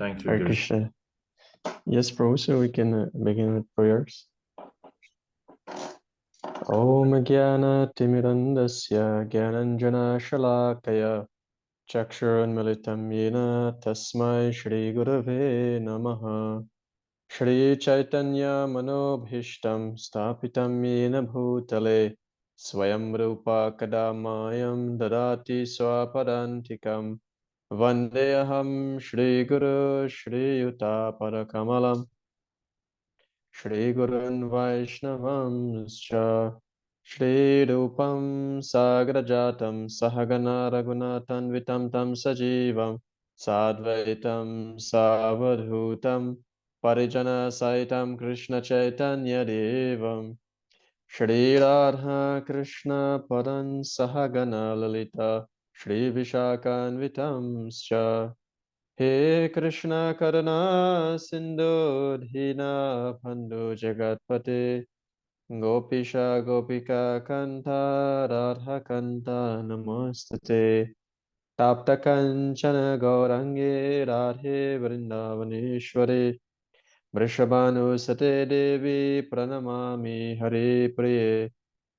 Thank you, Hare Krishna. Krishna. Yes, Prabhu, so we can begin with prayers. Om Jnana Timirandasya Gyananjana Shalakaya Chakshurunmilitam Yena Tasmai Shri Gurave Namaha Shri Chaitanya Manobhishtam Stapitam Yena Bhutale Swayam Rupa Kadamayam Dadati Swapadantikam Vandeham Shri Guru Shri Yuta Parakamalam Shri Gurun Vaishnavamscha Shri Rupam Sagrajatam Sahagana Raghunathan Vitam Tam Sajivam Sadvaitam Savadhutam Parijana Saitam Krishna Chaitanya Devam Shri Radha Krishna Padan Sahagana Lalita Shri Vishakhanvitamscha He Krishna Karuna Sindhu Dhina Bandhu Jagatpate Gopisha Gopika Kanta Radha Kanta Namastate Tapta Kanchana Gaurange Radhe Vrindavaneshware Vrishabhanu Sate Devi Pranamami Hare Priye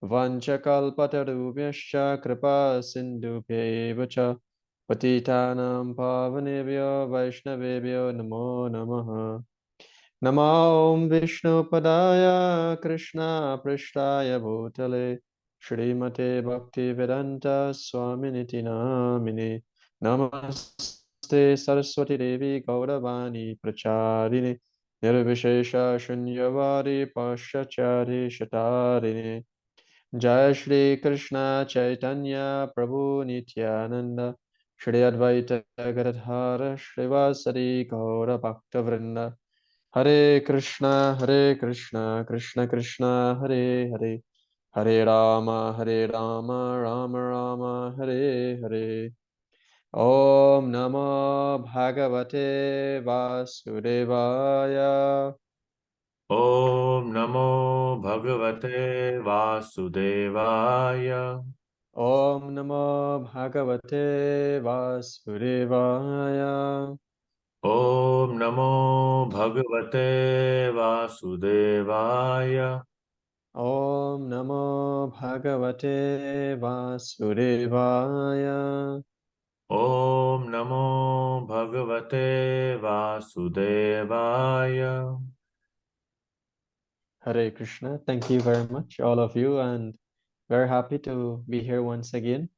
Vanchakalpatarubhyascha Kripa Sindhubhyevacha Patitanam Pavanebhyo Vaishnavebhyo Namo Namaha Namo Om Vishnu Padaya Krishna Prishtaya Bhutale Shrimate Bhakti Vedanta Swaminiti Namine Namaste Saraswati Devi Gauravani Pracharini Nirvishesha Shunyavadi Pashachari Shatarini Jai Shri Krishna Chaitanya Prabhu Nityananda Shri Advaita Gadadhara Shrivasari Gaura Bhakta Vrinda Hare Krishna Krishna Krishna Hare Hare Hare Rama Rama Rama Hare Hare Om Namo Bhagavate Vasudevaya Om Namo Bhagavate Vasudevaya. Om Namo Bhagavate Vasudevaya Om Namo Bhagavate Vasudevaya. Om Namo Bhagavate Vasudevaya Om Namo Bhagavate Vasudevaya. Hare Krishna. Thank you very much, all of you, and very happy to be here once again.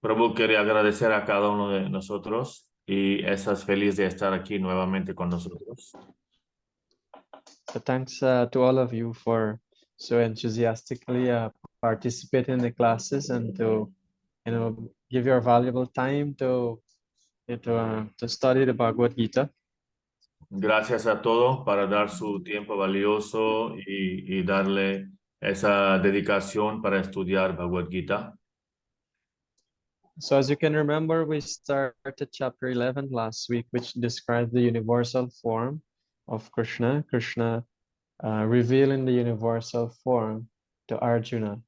Prabhu, quería agradecer a cada uno de nosotros y estás feliz de estar aquí nuevamente con nosotros. So thanks to all of you for so enthusiastically participating in the classes and to give your valuable time to study the Bhagavad Gita. Gracias a todos para dar su tiempo valioso y darle esa dedicación para estudiar Bhagavad Gita. So as you can remember, we started chapter 11 last week, which described the universal form of Krishna, revealing the universal form to Arjuna.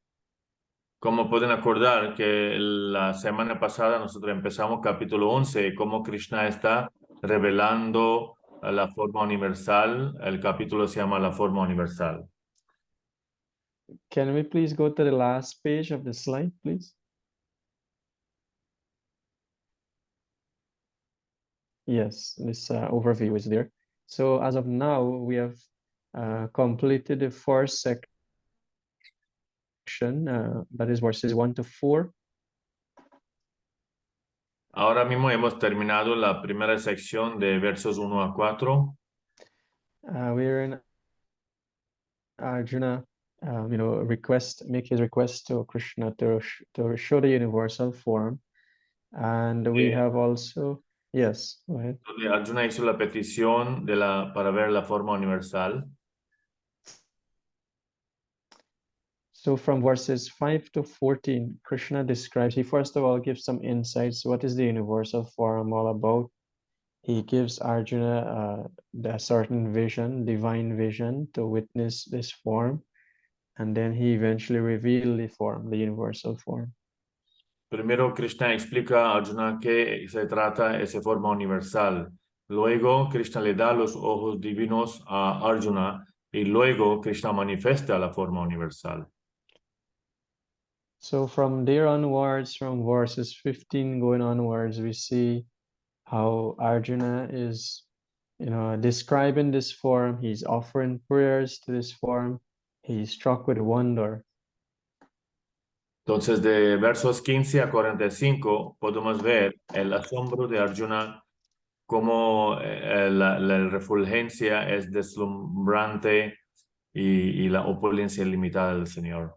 Como pueden acordar que la semana pasada nosotros empezamos capítulo 11, cómo Krishna está revelando la forma universal. El capítulo se llama La Forma Universal. Can we please go to the last page of the slide, please? Yes, this overview is there. So as of now, we have completed the first section, that is verses 1 to 4. Ahora mismo hemos terminado la primera sección de versos 1 a 4. We're in Arjuna, make his request to Krishna to show the universal form, and we have also, yes, go ahead. Arjuna hizo la petición para ver la forma universal. So from verses 5 to 14, Krishna describes, he first of all gives some insights. What is the universal form all about? He gives Arjuna a certain vision, divine vision, to witness this form. And then he eventually revealed the form, the universal form. Primero Krishna explica a Arjuna qué se trata esa forma universal. luego Krishna le da los ojos divinos a Arjuna y luego Krishna manifiesta la forma universal. So from there onwards, from verses 15 going onwards, we see how Arjuna is, describing this form. He's offering prayers to this form. He's struck with wonder. Entonces, de versos 15 a 45 podemos ver el asombro de Arjuna, como la refulgencia es deslumbrante y la opulencia ilimitada del Señor.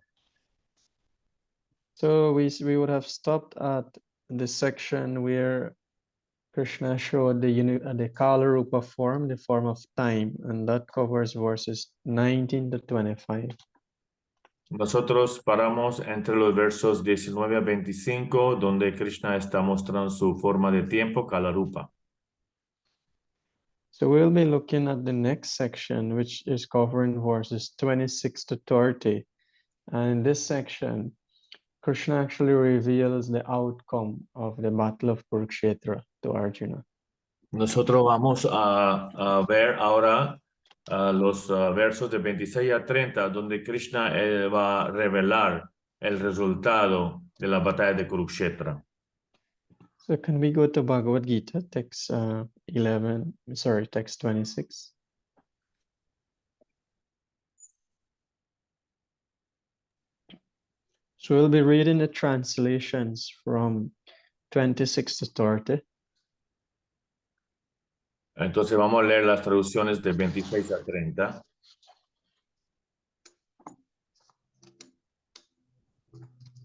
So we would have stopped at the section where Krishna showed the Kala Rupa form, the form of time, and that covers verses 19 to 25. Nosotros paramos entre los versos 19 a 25, donde Krishna está mostrando su forma de tiempo, Kalarupa. So we'll be looking at the next section, which is covering verses 26 to 30. And in this section, Krishna actually reveals the outcome of the Battle of Kurukshetra to Arjuna. Nosotros vamos a ver ahora los versos de 26 a 30, donde Krishna va a revelar el resultado de la batalla de Kurukshetra. So can we go to Bhagavad Gita, text 26? So we'll be reading the translations from 26 to 30. Entonces vamos a leer las traducciones de 26 a 30.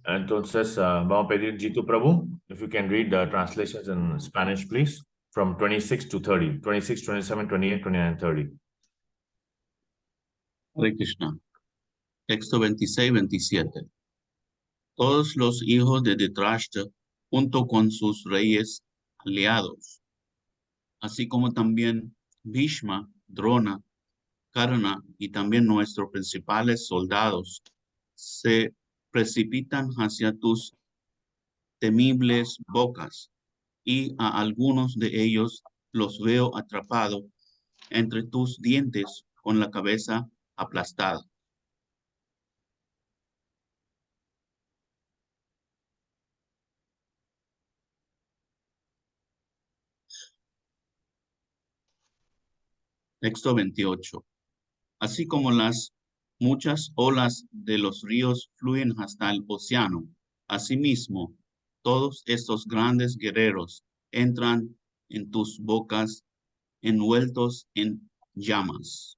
Entonces vamos a pedir Jitu Prabhu, if you can read the translations in Spanish, please, from 26 to 30, 26, 27, 28, 29, 30. Hare Krishna. Texto 26-27. Todos los hijos de Dhritarashtra, junto con sus reyes aliados, así como también Bhishma, Drona, Karna y también nuestros principales soldados, se precipitan hacia tus temibles bocas, y a algunos de ellos los veo atrapados entre tus dientes con la cabeza aplastada. Texto 28. Así como las muchas olas de los ríos fluyen hasta el océano, asimismo, todos estos grandes guerreros entran en tus bocas envueltos en llamas.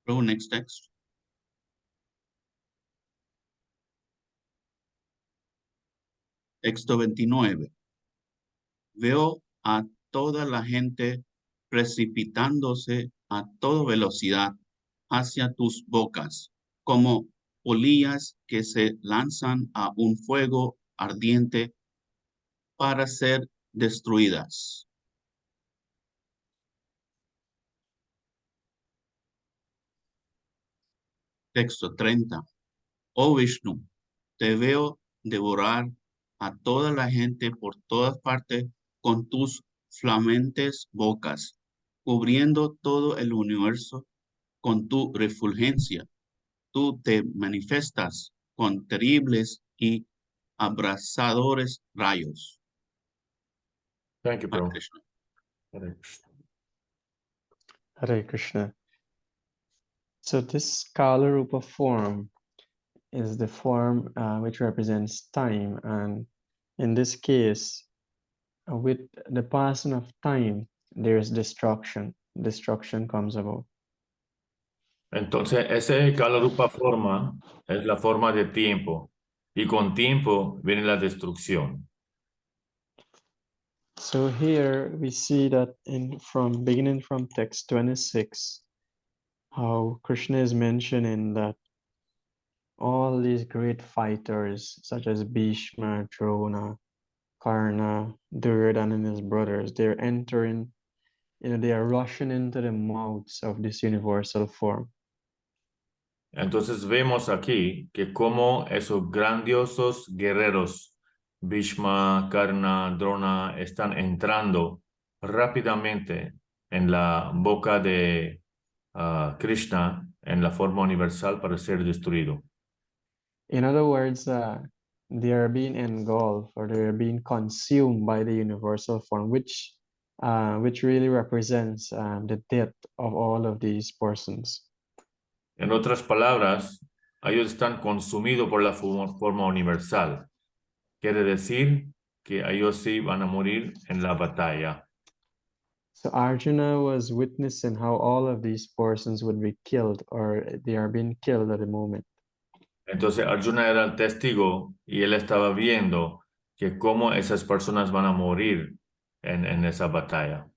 Go next text. Texto 29. Veo a toda la gente precipitándose a toda velocidad hacia tus bocas, como polillas que se lanzan a un fuego ardiente para ser destruidas. Texto 30. Oh Vishnu, te veo devorar a toda la gente por todas partes con tus flamantes bocas, cubriendo todo el universo con tu refulgencia. Tú te manifestas con terribles y abrasadores rayos. Thank you, Hare Prabhu. Krishna. Hare Krishna. Hare Krishna. So this Kala Rupa form is the form which represents time, and in this case, with the passing of time, there's destruction. Destruction comes about. Entonces, ese Kalarupa forma es la forma de tiempo, y con tiempo viene la destrucción. So here we see that beginning from text 26, how Krishna is mentioning that all these great fighters such as Bhishma, Drona, Karna, Duryodhana and his brothers, they're entering they are rushing into the mouths of this universal form. Entonces vemos aquí que como esos grandiosos guerreros, Bhishma, Karna, Drona, están entrando rápidamente en la boca de Krishna en la forma universal para ser destruido. In other words, they are being engulfed or they are being consumed by the universal form, which really represents the death of all of these persons. En otras palabras, ellos están consumidos por la forma universal. Quiere decir que ellos sí van a morir en la batalla. So Arjuna was witnessing how all of these persons would be killed or they are being killed at the moment. Entonces Arjuna era el testigo y él estaba viendo que cómo esas personas van a morir en esa batalla.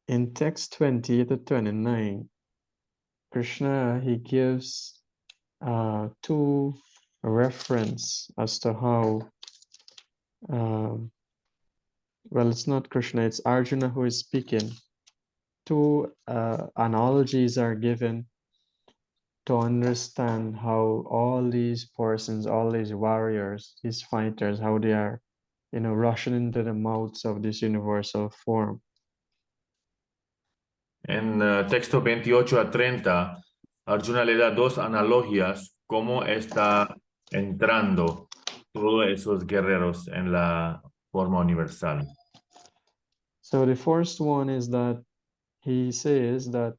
In text 20 to 29, Krishna, he gives two reference as to how, well, it's not Krishna, it's Arjuna who is speaking. Two analogies are given to understand how all these persons, all these warriors, these fighters, how they are, rushing into the mouths of this universal form. En texto 28 a 30, Arjuna le da dos analogías cómo está entrando todos esos guerreros en la forma universal. So the first one is that he says that,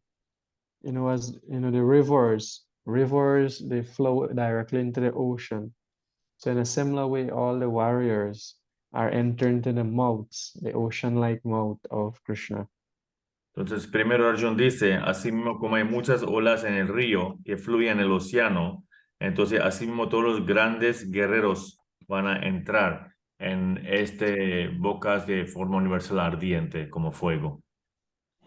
as the rivers, they flow directly into the ocean. So in a similar way, all the warriors are entering into the mouths, the ocean-like mouth of Krishna. Entonces, primero Arjuna dice, así mismo como hay muchas olas en el río que fluyen en el océano, entonces así mismo todos los grandes guerreros van a entrar en bocas de forma universal ardiente como fuego.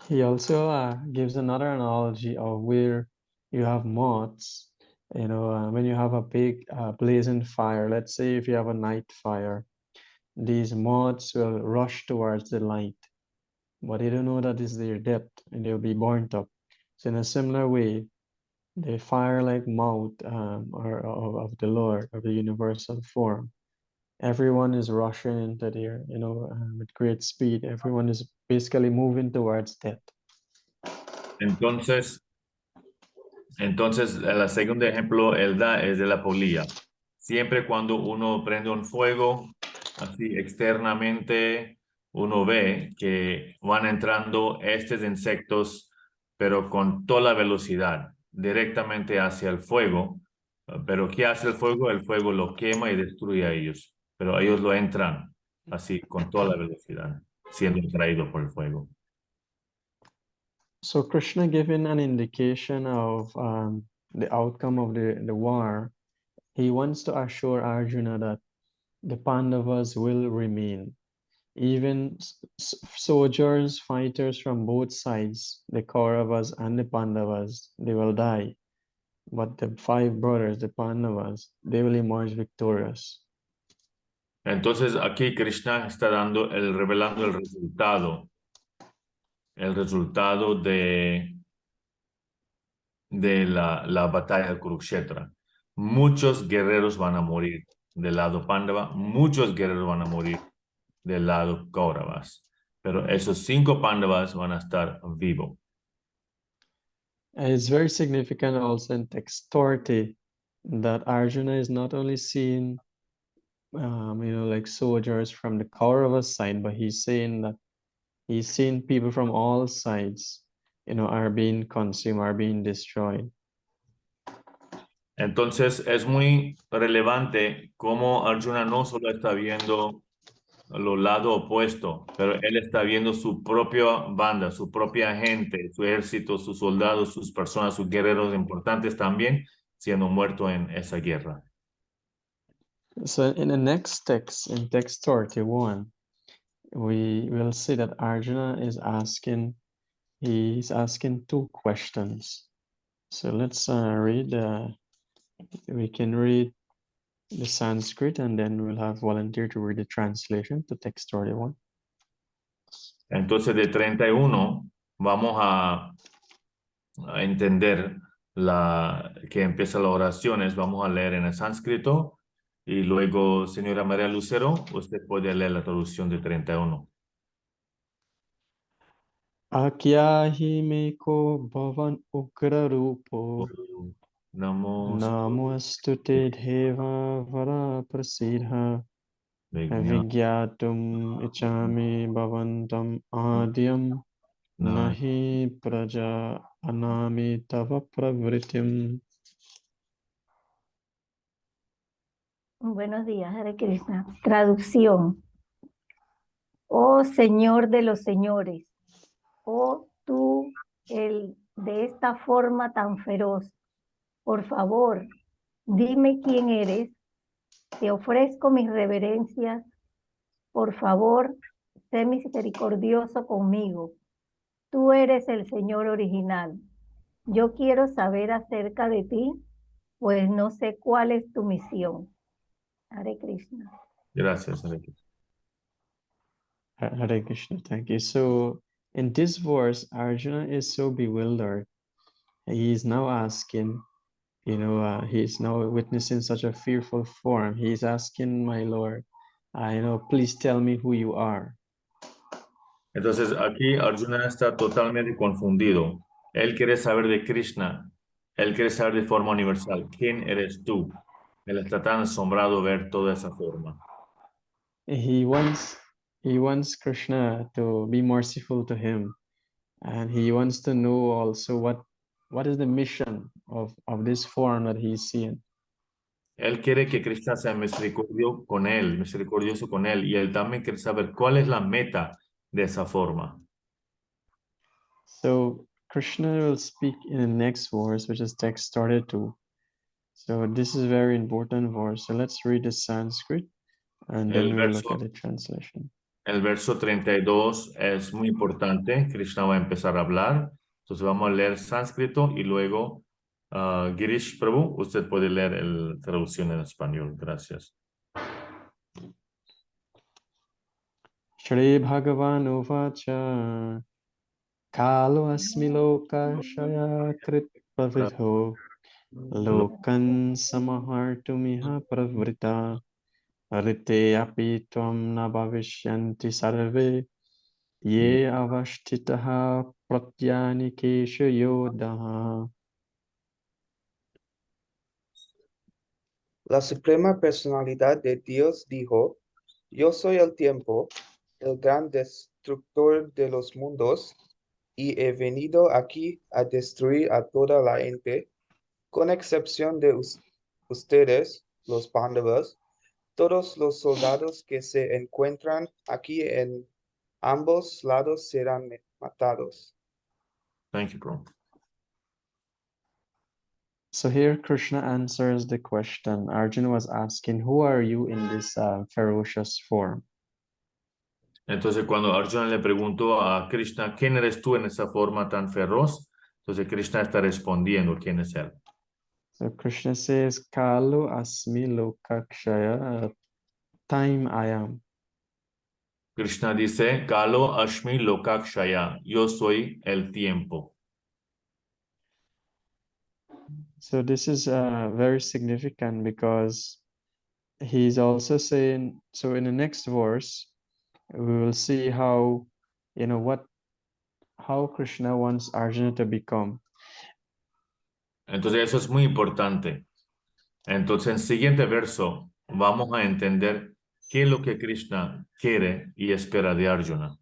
He also gives another analogy of where you have moths, when you have a big blazing fire, let's say if you have a night fire, these moths will rush towards the light, but they don't know that is their death and they'll be burnt up. So in a similar way, the fire-like mouth of the Lord, of the universal form, everyone is rushing into there, with great speed. Everyone is basically moving towards death. Entonces, el segundo ejemplo él da es de la polilla. Siempre cuando uno prende un fuego, así externamente, uno ve que van entrando estos insectos, pero con toda la velocidad, directamente hacia el fuego. Pero ¿qué hace el fuego? El fuego lo quema y destruye a ellos, pero ellos lo entran así con toda la velocidad, siendo atraídos por el fuego. So Krishna giving an indication of the outcome of the war, he wants to assure Arjuna that the Pandavas will remain. Even soldiers, fighters from both sides, the Kauravas and the Pandavas, they will die. But the five brothers, the Pandavas, they will emerge victorious. Entonces aquí Krishna está revelando el resultado de la batalla de Kurukshetra. Muchos guerreros van a morir del lado Pándava, muchos guerreros van a morir del lado Kauravas, pero esos 5 Pándavas van a estar vivos. It's very significant also in text 30 that Arjuna is not only seeing, like soldiers from the Kaurava side, but he's saying that he's seeing people from all sides, are being consumed, are being destroyed. Entonces es muy relevante cómo Arjuna no solo está viendo los lados opuestos, pero él está viendo su propia banda, su propia gente, su ejército, sus soldados, sus personas, sus guerreros importantes también siendo muertos en esa guerra. So in the next text, in text 31, we will see that Arjuna is asking, he's asking two questions. So let's read, we can read the Sanskrit and then we'll have volunteer to read the translation to text 31. Entonces de 31 vamos a entender que empieza las oraciones. Vamos a leer en el sánscrito y luego, señora María Lucero, usted puede leer la traducción de 31. Akyahi meko bhavan ugrarupo Namo namostute deva vara prasidha Vigna vigyatum ichami bhavantam adyam Na. nahi praja anami tava pravritim. Buenos días, Hare Krishna. Traducción. Oh Señor de los señores, oh tú, el de esta forma tan feroz, por favor, dime quién eres, te ofrezco mis reverencias, por favor, sé misericordioso conmigo. Tú eres el Señor original. Yo quiero saber acerca de ti, pues no sé cuál es tu misión. Hare Krishna. Gracias, Hare Krishna. Hare Krishna, thank you. So in this verse, Arjuna is so bewildered. He is now asking, he's now witnessing such a fearful form. He's asking my Lord, please tell me who you are. Entonces aquí Arjuna está totalmente confundido. Él quiere saber de Krishna. Él quiere saber de forma universal. ¿Quién eres tú? Él está tan asombrado ver toda esa forma. He wants Krishna to be merciful to him, and he wants to know also what is the mission of this form that he's seeing. Él quiere que Krishna sea misericordioso con él, y él también quiere saber cuál es la meta de esa forma. So Krishna will speak in the next verse, which is text started to. So this is very important verse. So let's read the Sanskrit, and then El we will look verso, at the translation. el verso 32 es muy importante. Krishna va a empezar a hablar. Entonces vamos a leer sánscrito y luego Girish Prabhu, usted puede leer la traducción en español. Gracias. Shri Bhagavan Uvacha Kalo Asmi Lokashaya Krit Pravidho Lokan Samahartumiha Pravrita Rite Api Tvam Na Bhavishyanti Sarve Ye Avashtitaha Pratyani Kesha Yodaha. La suprema personalidad de Dios dijo, yo soy el tiempo, el gran destructor de los mundos, y he venido aquí a destruir a toda la gente, con excepción de ustedes, los Pándavas, todos los soldados que se encuentran aquí en ambos lados serán matados. Thank you, Prabhu. So here Krishna answers the question. Arjuna was asking, who are you in this ferocious form? Entonces cuando Arjuna le preguntó a Krishna, ¿quién eres tú en esa forma tan feroz? Entonces Krishna está respondiendo quién es él. So Krishna says, Kalu asmi lokakshaya, time I am. Krishna dice, Kalo Ashmi Lokakshaya, yo soy el tiempo. So this is very significant because he's also saying, so in the next verse, we will see how, how Krishna wants Arjuna to become. Entonces eso es muy importante. Entonces en el siguiente verso vamos a entender qué es lo que Krishna quiere y espera de Arjuna.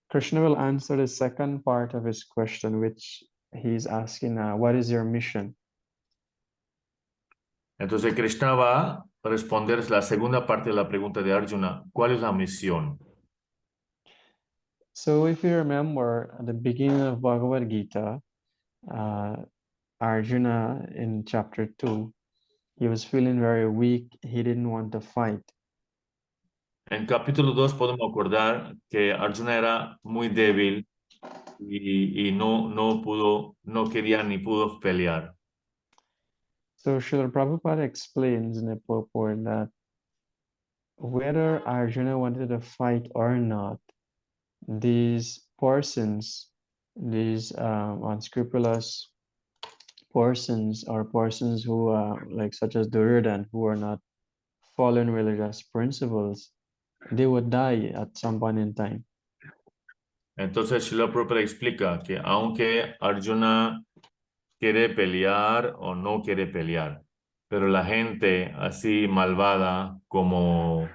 Krishna will answer the second part of his question, which he's asking, what is your mission? Entonces Krishna va a responder la segunda parte de la pregunta de Arjuna, ¿cuál es la misión? So if you remember at the beginning of Bhagavad Gita, Arjuna in chapter 2, he was feeling very weak. He didn't want to fight. En capítulo 2 podemos acordar que Arjuna era muy débil y no quería ni pudo pelear. So Srila Prabhupada explains in the purport that whether Arjuna wanted to fight or not, these persons, these unscrupulous persons, or persons who like such as Duryodhan, who are not following religious principles, they would die at some point in time. Entonces, Srila Prabhupada explica que aunque Arjuna quiere pelear o no quiere pelear, pero la gente así malvada como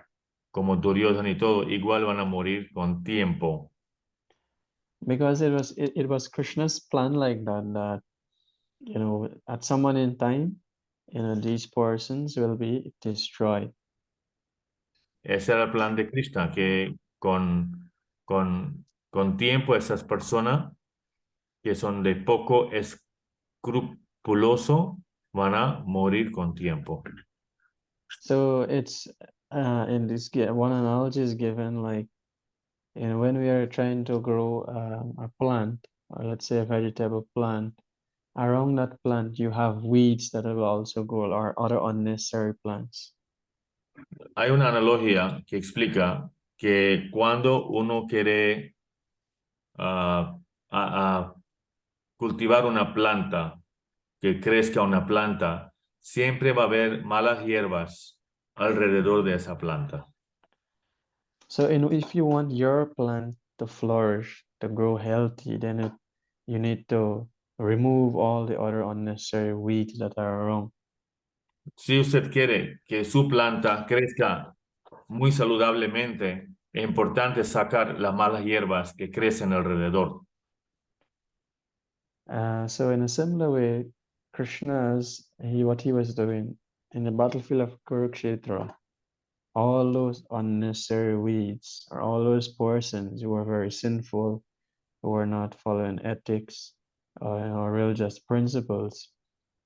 Duryodhana y todo, igual van a morir con tiempo. Because it was Krishna's plan like that, you know, at some point in time, you know, these persons will be destroyed. Ese era el plan de Krishna, que con tiempo esas personas que son de poco escrupuloso van a morir con tiempo. So it's in this one analogy is given like, you know, when we are trying to grow a plant, or let's say a vegetable plant, around that plant you have weeds that will also grow, or other unnecessary plants. Hay una analogía que explica que cuando uno quiere cultivar una planta, que crezca una planta, siempre va a haber malas hierbas alrededor de esa planta. So if you want your plant to flourish, to grow healthy, then you need to remove all the other unnecessary weeds that are around. Si usted quiere que su planta crezca muy saludablemente, es importante sacar las malas hierbas que crecen alrededor. So in a similar way, what he was doing in the battlefield of Kurukshetra, all those unnecessary weeds, or all those persons who were very sinful, who were not following ethics or religious principles,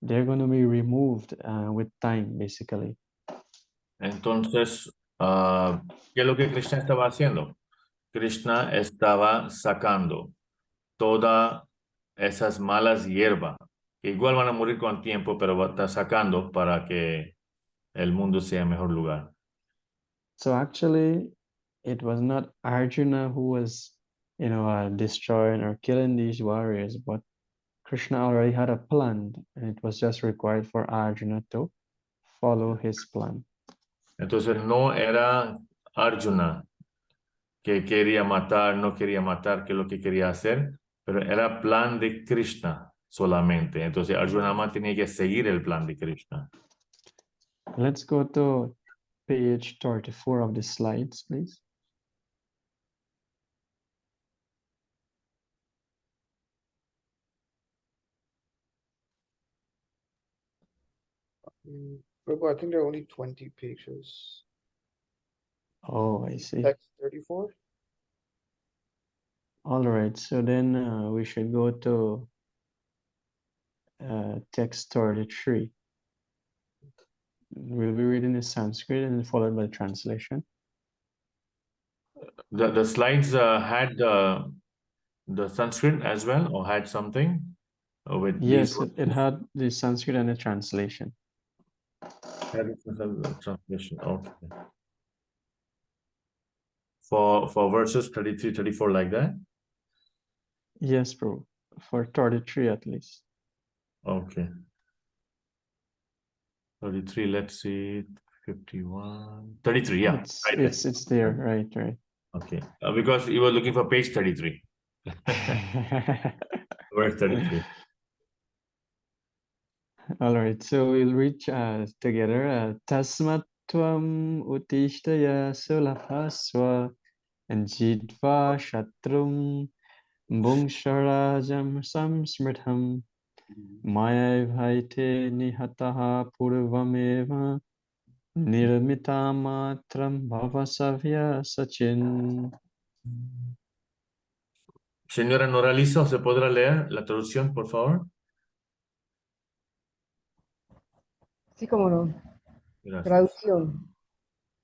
they're going to be removed with time, basically. Entonces, ¿qué es lo que Krishna estaba haciendo? Krishna estaba sacando todas esas malas hierbas, que igual van a morir con tiempo, pero va a estar sacando para que el mundo sea mejor lugar. So actually, it was not Arjuna who was, you know, destroying or killing these warriors, but Krishna already had a plan, and it was just required for Arjuna to follow his plan. Entonces no era Arjuna que quería matar, no quería matar, que es lo que quería hacer, pero era plan de Krishna solamente. Entonces Arjuna más tenía que seguir el plan de Krishna. Let's go to page 34 of the slides, please. Prabhu, I think there are only 20 pages. Oh, I see. Text 34? All right, so then we should go to text 33. We'll be reading the Sanskrit and followed by translation. The slides had the Sanskrit as well, or had something with Yes, these it had the Sanskrit and the translation. translation. Okay. For verses 33, 34 like that? Yes, bro. For 33 at least. Okay. 33, let's see. 51. 33, yeah. Right there. It's there, right. Okay. Because you were looking for page 33. Verse 33. All right, so we'll read together. Tasmat tvam utishtaya sulabhaswa and jidva shatrum bungsharajam samsmritham maya bhaite nihataha purvameva nirmita matram bhavasavya sachin. Señora Noraliza, ¿se podrá leer la traducción, por favor? Sí, cómo no. Gracias. Traducción.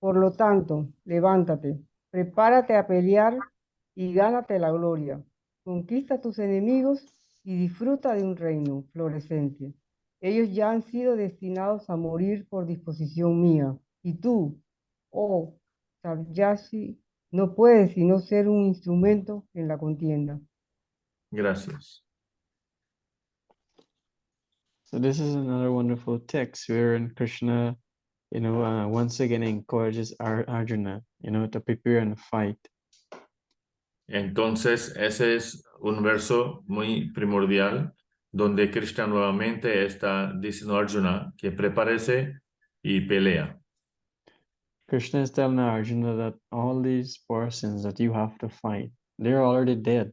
Por lo tanto, levántate, prepárate a pelear y gánate la gloria. Conquista a tus enemigos y disfruta de un reino florescente. Ellos ya han sido destinados a morir por disposición mía. Y tú, oh Saryashi, no puede sino ser un instrumento en la contienda. Gracias. So this is another wonderful text wherein Krishna, once again encourages Arjuna, to prepare and fight. Entonces, ese es un verso muy primordial donde Krishna nuevamente está diciendo a Arjuna que prepárese y pelea. Krishna is telling Arjuna that all these persons that you have to fight, they're already dead,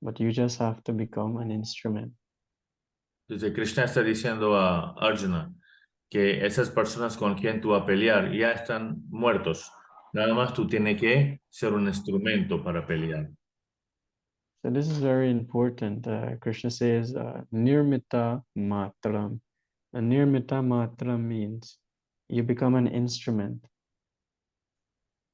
but you just have to become an instrument. Entonces, Krishna está diciendo a Arjuna que esas personas con quien tú vas a pelear ya están muertos. Nada más tú tienes que ser un instrumento para pelear. So this is very important. Krishna says, Nirmita Matram. And Nirmita Matram means you become an instrument.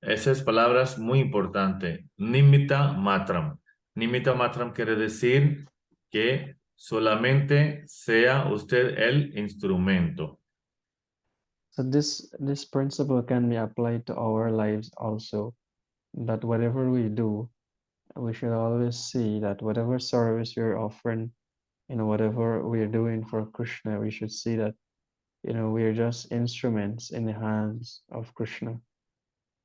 Esas palabras muy importante. Nimita matram. Nimita matram quiere decir que solamente sea usted el instrumento. So this principle can be applied to our lives also, that whatever we do, we should always see that whatever service we're offering, whatever we're doing for Krishna, we should see that, we're just instruments in the hands of Krishna.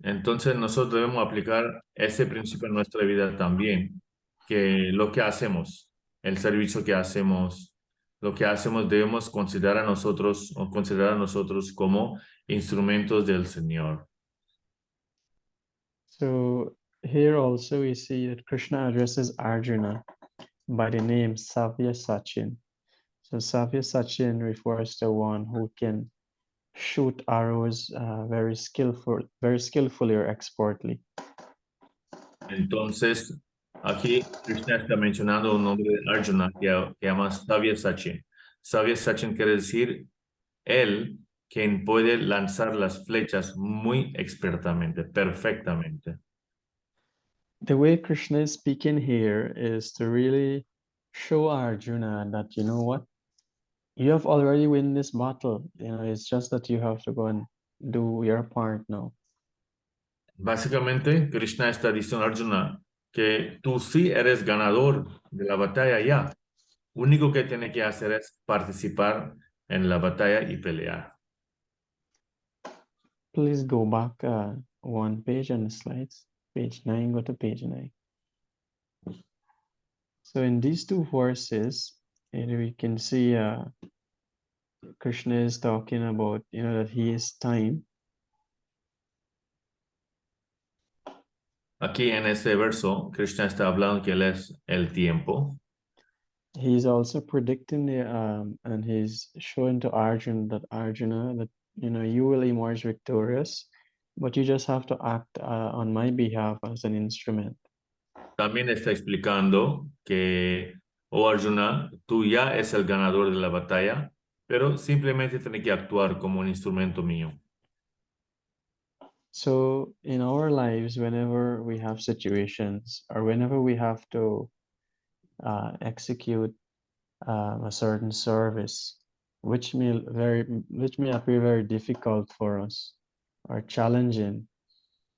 Entonces nosotros debemos aplicar ese principio en nuestra vida también, que lo que hacemos, el servicio que hacemos, lo que hacemos debemos considerar a nosotros como instrumentos del Señor. So here also we see that Krishna addresses Arjuna by the name Savya Sachin. So Savya Sachin refers to one who can shoot arrows very skillfully or expertly. Entonces, aquí Krishna está mencionando un nombre de Arjuna que llama Savya Sachin. Savya Sachin quiere decir él quien puede lanzar las flechas muy expertamente, perfectamente. The way Krishna is speaking here is to really show Arjuna that, you know what, you have already won this battle. It's just that you have to go and do your part now. Básicamente, Krishna está diciendo a Arjuna que tú sí eres ganador de la batalla ya. Único que tiene que hacer es participar en la batalla y pelear. Please go back one page on the slides. Page 9, go to page 9. So in these two verses, we can see Krishna is talking about, that he is time. Aquí en este verso, Krishna está hablando que él es el tiempo. He's also predicting and he's showing to Arjuna that you will emerge victorious, but you just have to act on my behalf as an instrument. También está explicando que, oh Arjuna, tú ya es el ganador de la batalla, pero simplemente tiene que actuar como un instrumento mío. So in our lives, whenever we have situations or whenever we have to execute a certain service, which may appear very difficult for us or challenging,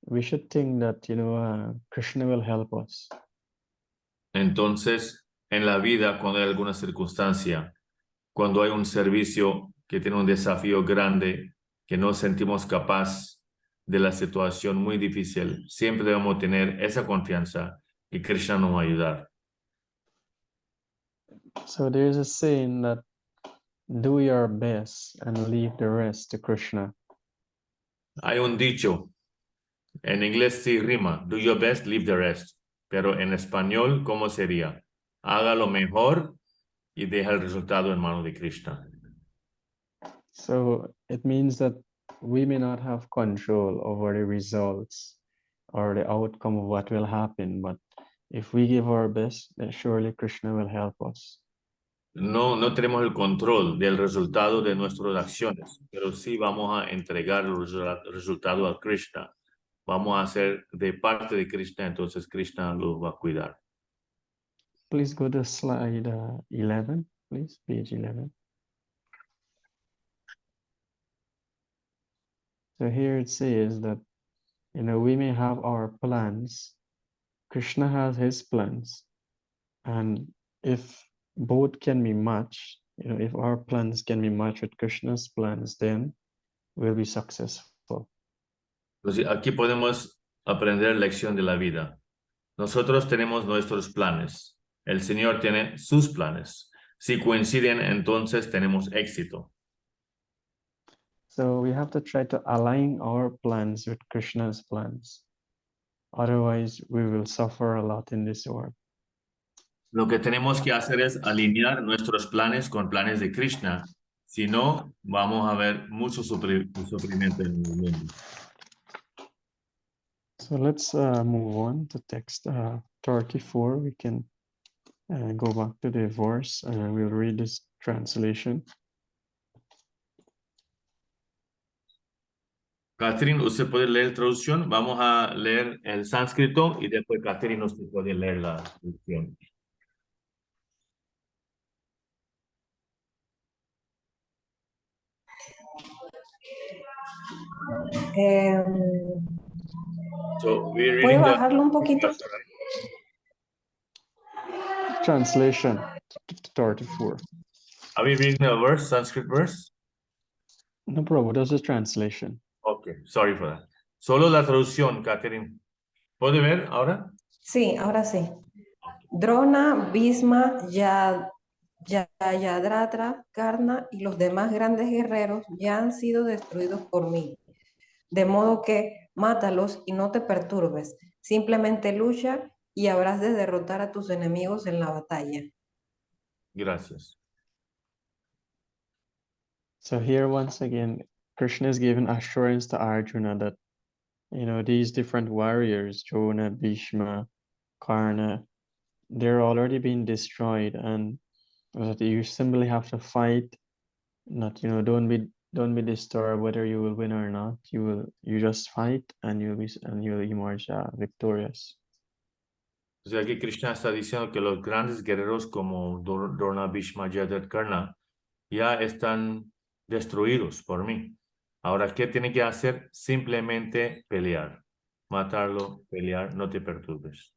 we should think that Krishna will help us. Entonces, en la vida, cuando hay alguna circunstancia, cuando hay un servicio que tiene un desafío grande, que no sentimos capaz de la situación muy difícil, siempre debemos tener esa confianza que Krishna nos va a ayudar. So there's a saying that do your best and leave the rest to Krishna. Hay un dicho, en inglés sí rima, do your best, leave the rest. Pero en español, ¿cómo sería? Haga lo mejor y deja el resultado en manos de Krishna. So it means that we may not have control over the results or the outcome of what will happen, but if we give our best, then surely Krishna will help us. No tenemos el control del resultado de nuestras acciones, pero sí vamos a entregar el resultado a Krishna. Vamos a hacer de parte de Krishna, entonces Krishna lo va a cuidar. Please go to slide 11, please, page 11. So here it says that You know, we may have our plans. Krishna has his plans. And if both can be matched, you know, if our plans can be matched with Krishna's plans, then we'll be successful. Pues aquí podemos aprender lección de la vida. Nosotros tenemos nuestros planes. El Señor tiene sus planes. Si coinciden, entonces tenemos éxito. So we have to try to align our plans with Krishna's plans. Otherwise, we will suffer a lot in this world. Lo que tenemos que hacer es alinear nuestros planes con planes de Krishna. Si no, vamos a ver mucho sufrimiento en el mundo. So let's move on to text 34. We can go back to the verse and we'll read this translation. Catherine, ¿usted puede leer traducción? Vamos a leer el sánscrito y después Catherine usted puede leer la traducción. So we're reading ¿Puedes bajarlo un poquito? Translation 34. Are we reading a verse, Sanskrit verse? No problem. That's the translation. Okay, sorry for that. Solo la traducción, Catherine. ¿Puede ver ahora? Sí, ahora sí. Drona, Bhisma, Jayadratha, Karna y los demás grandes guerreros ya han sido destruidos por mí. De modo que mátalos y no te perturbes. Simplemente lucha y habrás de derrotar a tus enemigos en la batalla. Gracias. So here, once again, Krishna is giving assurance to Arjuna that, you know, these different warriors, Drona, Bhishma, Karna, they're already being destroyed, and that you simply have to fight. Not, you know, don't be disturbed whether you will win or not. You just fight, and you'll emerge victorious. O sea, aquí Krishna está diciendo que los grandes guerreros como Drona, Bhishma, Jayadratha, Karna ya están destruidos por mí. Ahora, ¿qué tiene que hacer? Simplemente pelear. Matarlo, pelear, no te perturbes.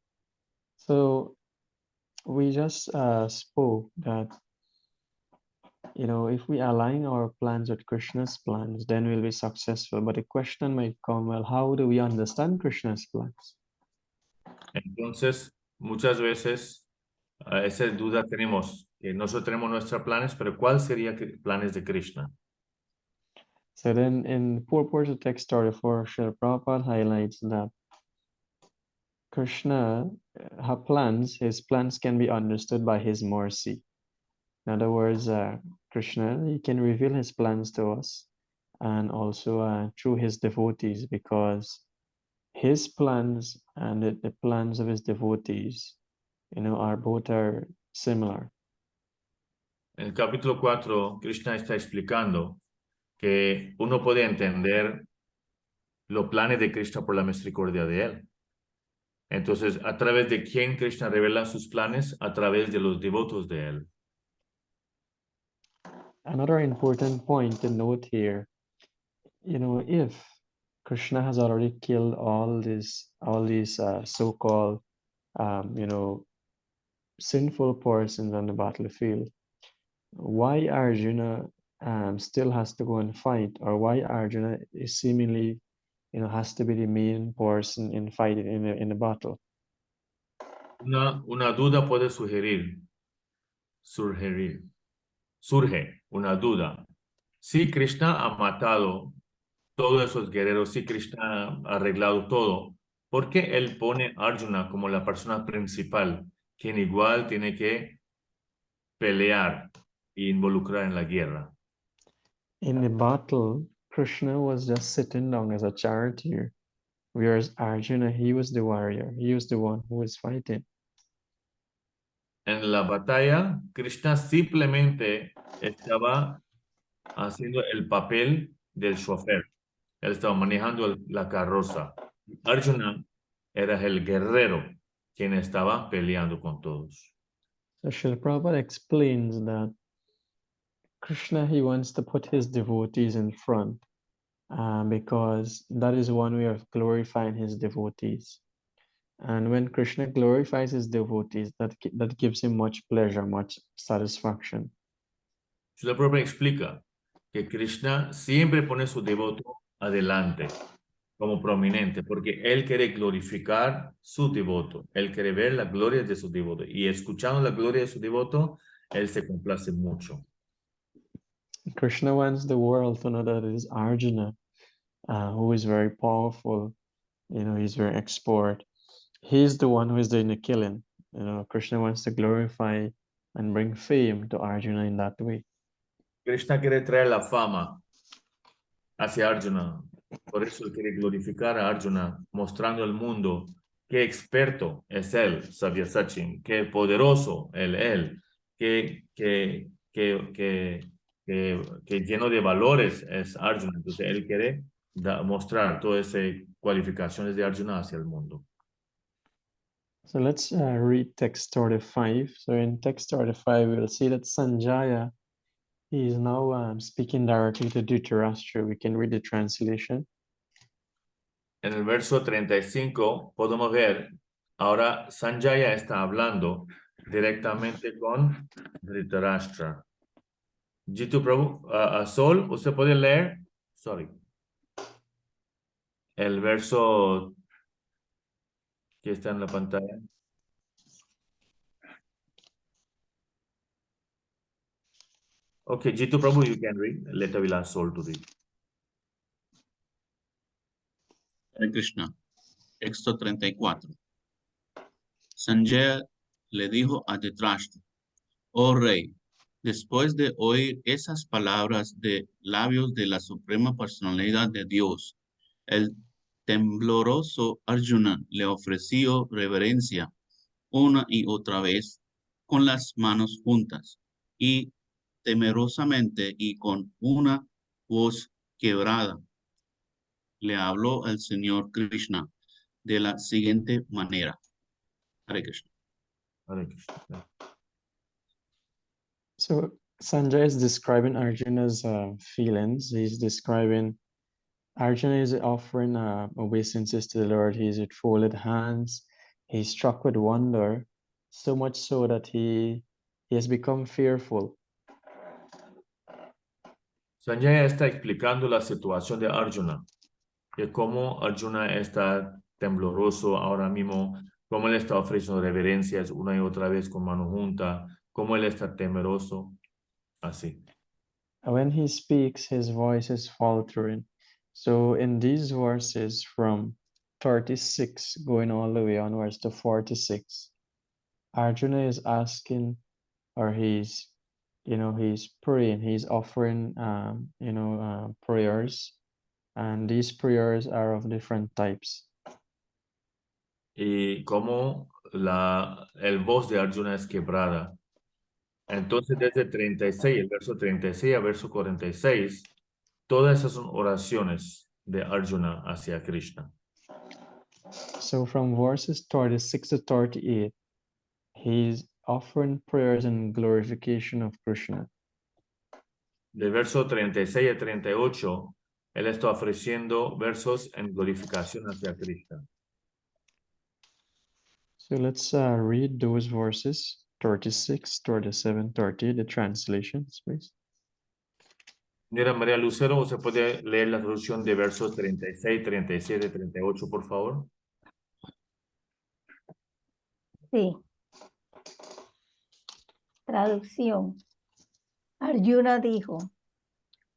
So we just spoke that, you know, if we align our plans with Krishna's plans, then we'll be successful. But the question might come, well, how do we understand Krishna's plans? Entonces, muchas veces esa duda tenemos, que nosotros tenemos nuestros planes, pero ¿cuál sería planes de Krishna? So then in purport of text 34, Srila Prabhupada highlights that Krishna, his plans can be understood by his mercy. In other words, Krishna, he can reveal his plans to us and also through his devotees, because his plans and the plans of his devotees, you know, are similar. En el capítulo 4, Krishna está explicando que uno puede entender los planes de Krishna por la misericordia de él. Entonces, ¿a través de quién Krishna revela sus planes? A través de los devotos de él. Another important point to note here, you know, if Krishna has already killed all these so-called, you know, sinful persons on the battlefield, why Arjuna still has to go and fight, or why Arjuna is seemingly, you know, has to be the main person in fighting in the battle? Una duda puede surge una duda. Si Krishna ha matado todos esos guerreros, si Krishna ha arreglado todo, ¿por qué él pone a Arjuna como la persona principal, quien igual tiene que pelear e involucrar en la guerra? In the battle, Krishna was just sitting down as a charioteer, whereas Arjuna, he was the warrior. He was the one who was fighting. En la batalla, Krishna simplemente estaba haciendo el papel del chofer. Él estaba manejando la carroza. Arjuna era el guerrero quien estaba peleando con todos. So Srila Prabhupada explains that Krishna, he wants to put his devotees in front. because that is one way of glorifying his devotees. And when Krishna glorifies his devotees, that gives him much pleasure, much satisfaction. Srila Prabhupada explica que Krishna siempre pone su devoto adelante, como prominente, porque él quiere glorificar su devoto, él quiere ver la gloria de su devoto, y escuchando la gloria de su devoto, él se complace mucho. Krishna wants the world to know that it is Arjuna, who is very powerful, he's very expert. He's the one who is doing the killing. Krishna wants to glorify and bring fame to Arjuna in that way. Krishna quiere traer la fama hacia Arjuna. Por eso él quiere glorificar a Arjuna, mostrando al mundo qué experto es él, Savyasachin, qué poderoso él, qué lleno de valores es Arjuna. Entonces él quiere mostrar todas esas cualificaciones de Arjuna hacia el mundo. So let's read text 35. So in text 35, we'll see that Sanjaya, he is now speaking directly to Dhritarashtra. We can read the translation. En el verso 35 podemos ver, ahora Sanjaya está hablando directamente con Dhritarashtra. Jitu Prabhu, Sol, ¿usted puede leer? Sorry. El verso que está en la pantalla. Okay, Jitu Prabhu, you can read. Let Avila Sol to read. Hare Krishna. Texto 34. Sanjaya le dijo a Dhritarashtra: oh rey, después de oír esas palabras de labios de la Suprema Personalidad de Dios, el tembloroso Arjuna le ofreció reverencia una y otra vez con las manos juntas y temerosamente y con una voz quebrada le habló al Señor Krishna de la siguiente manera. Hare Krishna. Hare Krishna. So Sanjaya is describing Arjuna's feelings. He's describing Arjuna is offering obeisances to the Lord. He's with folded hands. He's struck with wonder, so much so that he has become fearful. Sanjaya está explicando la situación de Arjuna, de cómo Arjuna está tembloroso ahora mismo, cómo él está ofreciendo reverencias una y otra vez con mano junta, cómo él está temeroso, así. When he speaks, his voice is faltering. So in these verses from 36 going all the way onwards to 46, Arjuna is asking, or he's praying, he's offering, prayers, and these prayers are of different types. Y cómo el voz de Arjuna es quebrada. Entonces, desde 36, el verso 36 a verso 46, todas esas son oraciones de Arjuna hacia Krishna. So from verses 36 to 38, he's offering prayers in glorification of Krishna. De verso 36 a 38, él está ofreciendo versos en glorificación hacia Krishna. So let's read those verses, 36, 37, 30, the translations, please. Señora María Lucero, ¿usted puede leer la traducción de versos 36, 37, 38, por favor? Sí. Traducción. Arjuna dijo: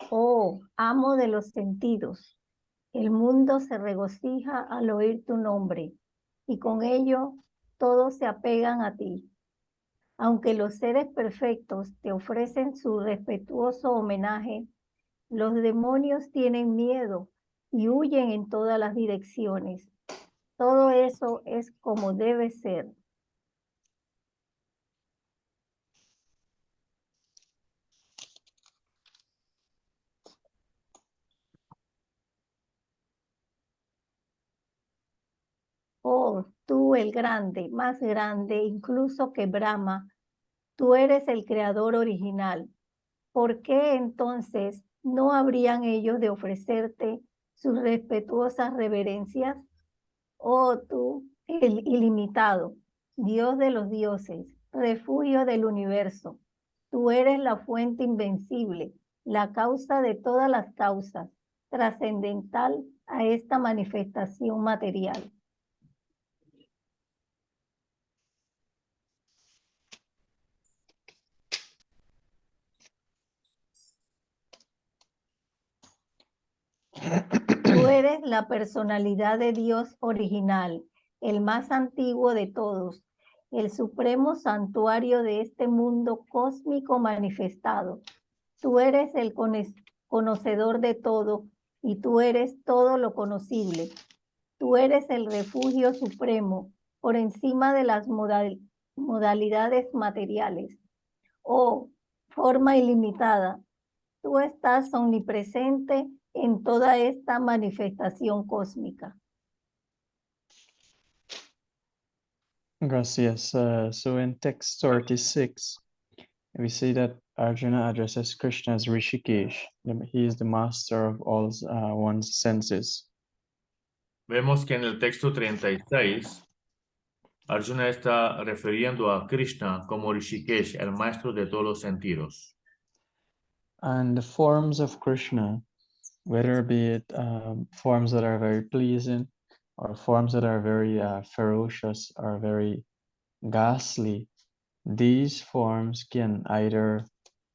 oh, amo de los sentidos, el mundo se regocija al oír tu nombre, y con ello todos se apegan a ti. Aunque los seres perfectos te ofrecen su respetuoso homenaje, los demonios tienen miedo y huyen en todas las direcciones. Todo eso es como debe ser. Oh, tú el grande, más grande incluso que Brahma, tú eres el creador original. ¿Por qué entonces ¿no habrían ellos de ofrecerte sus respetuosas reverencias? Oh tú, el ilimitado, Dios de los dioses, refugio del universo, tú eres la fuente invencible, la causa de todas las causas, trascendental a esta manifestación material. Tú eres la personalidad de Dios original, el más antiguo de todos, el supremo santuario de este mundo cósmico manifestado. Tú eres el conocedor de todo y tú eres todo lo conocible. Tú eres el refugio supremo por encima de las modalidades materiales. Oh, forma ilimitada, tú estás omnipresente en toda esta manifestación cósmica. Gracias. So in text 36, we see that Arjuna addresses Krishna as Rishikesh. He is the master of all one's senses. Vemos que en el texto 36, Arjuna está refiriendo a Krishna como Rishikesh, el maestro de todos los sentidos. And the forms of Krishna, whether be it forms that are very pleasing or forms that are very ferocious or very ghastly, these forms can either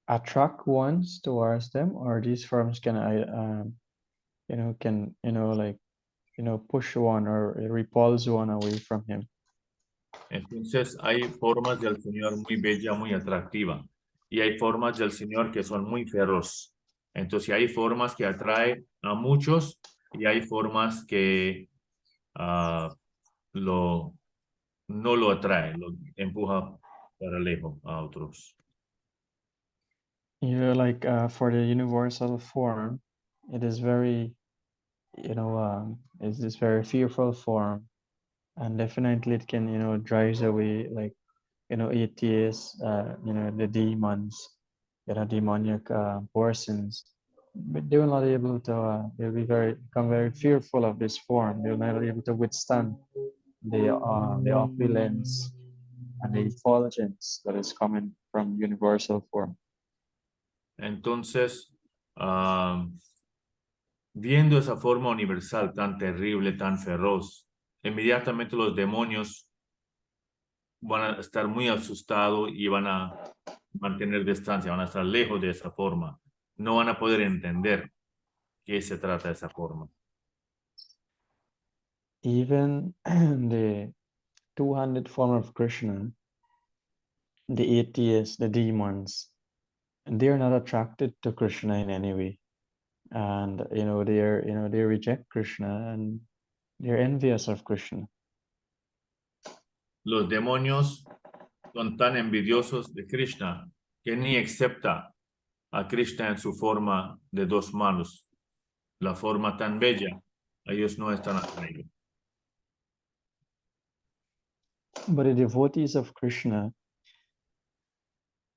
attract ones towards them, or these forms can push one or repulse one away from him. Entonces hay formas del Señor muy bella, muy atractiva, y hay formas del Señor que son muy feroz. Entonces hay formas que atraen a muchos y hay formas que no lo atrae, lo empuja para lejos a otros. Like for the universal form, it is very, it's this very fearful form, and definitely it can, drives away like, atheists, the demons, demoniac persons. But they will not be able to, they'll become very fearful of this form. They'll not be able to withstand the opulence and the effulgence that is coming from universal form. Entonces, viendo esa forma universal tan terrible, tan feroz, inmediatamente los demonios van a estar muy asustados y van a mantener distancia, van a estar lejos de esa forma. No van a poder entender qué se trata de esa forma. Even the two-handed form of Krishna, the atheists, the demons, they are not attracted to Krishna in any way. And they reject Krishna and they're envious of Krishna. Los demonios son tan envidiosos de Krishna que ni acepta a Krishna en su forma de dos manos. La forma tan bella, ellos no están atraídos. But the devotees of Krishna,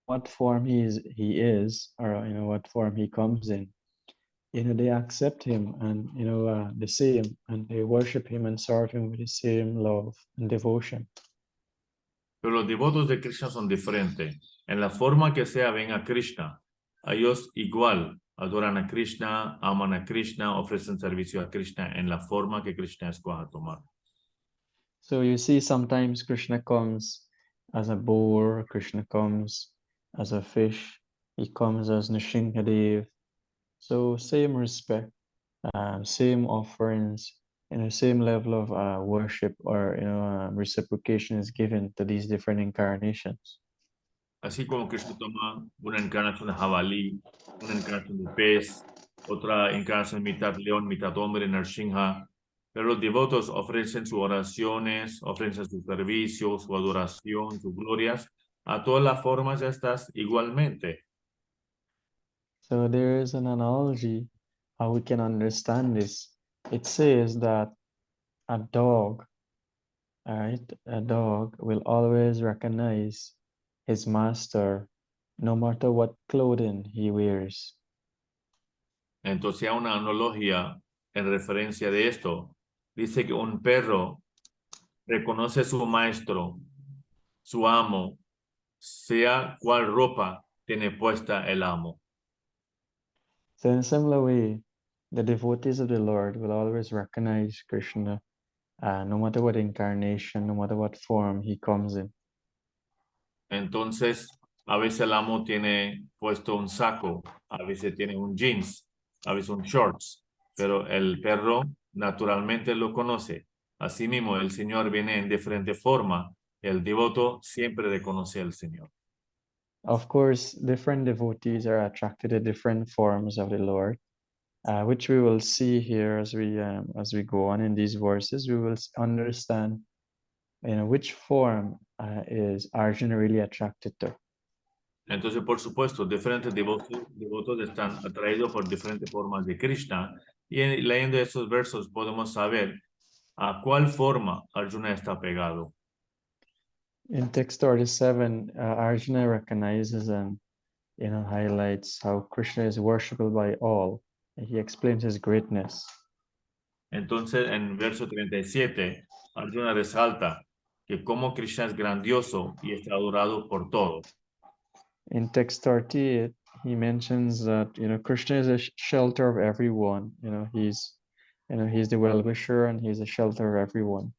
what form he is, or what form he comes in, they accept him and the same, and they worship him and serve him with the same love and devotion. Pero los devotos de Krishna son diferentes. En la forma que sea, ven a Krishna. Ellos igual adoran a Krishna, aman a Krishna, ofrecen servicio a Krishna en la forma que Krishna escoja tomar. So you see, sometimes Krishna comes as a boar, Krishna comes as a fish, he comes as Nrsimhadev. So same respect, same offerings, same level of worship or reciprocation is given to these different incarnations. Así como Krishna toma una encarnación de jabalí, una encarnación de pez, otra encarnación mitad león, mitad hombre, Nrsimha. Pero los devotos ofrecen sus oraciones, ofrecen su servicio, su adoración, sus glorias a todas las formas estas igualmente. So there is an analogy how we can understand this. It says that a dog, a dog will always recognize his master no matter what clothing he wears. Entonces hay una analogía en referencia de esto. Dice que un perro reconoce a su maestro, su amo, sea cual ropa tiene puesta el amo. So in a similar way, the devotees of the Lord will always recognize Krishna, no matter what incarnation, no matter what form he comes in. Entonces, a veces el amo tiene puesto un saco, a veces tiene un jeans, a veces un shorts, pero el perro naturalmente lo conoce. Asimismo, el Señor viene en diferente forma. El devoto siempre reconoce al Señor. Of course, different devotees are attracted to different forms of the Lord, which we will see here as we go on in these verses. We will understand, which form is Arjuna really attracted to. Entonces, por supuesto, diferentes devotos están atraídos por diferentes formas de Krishna. Y leyendo estos versos podemos saber a cuál forma Arjuna está pegado. In text 37, Arjuna recognizes and highlights how Krishna is worshipable by all. He explains his greatness. Entonces, en verso 37, Arjuna resalta que como Krishna es grandioso y está adorado por todos. In text 38, he mentions that Krishna is a shelter of everyone. He's the well-wisher and he's a shelter of everyone.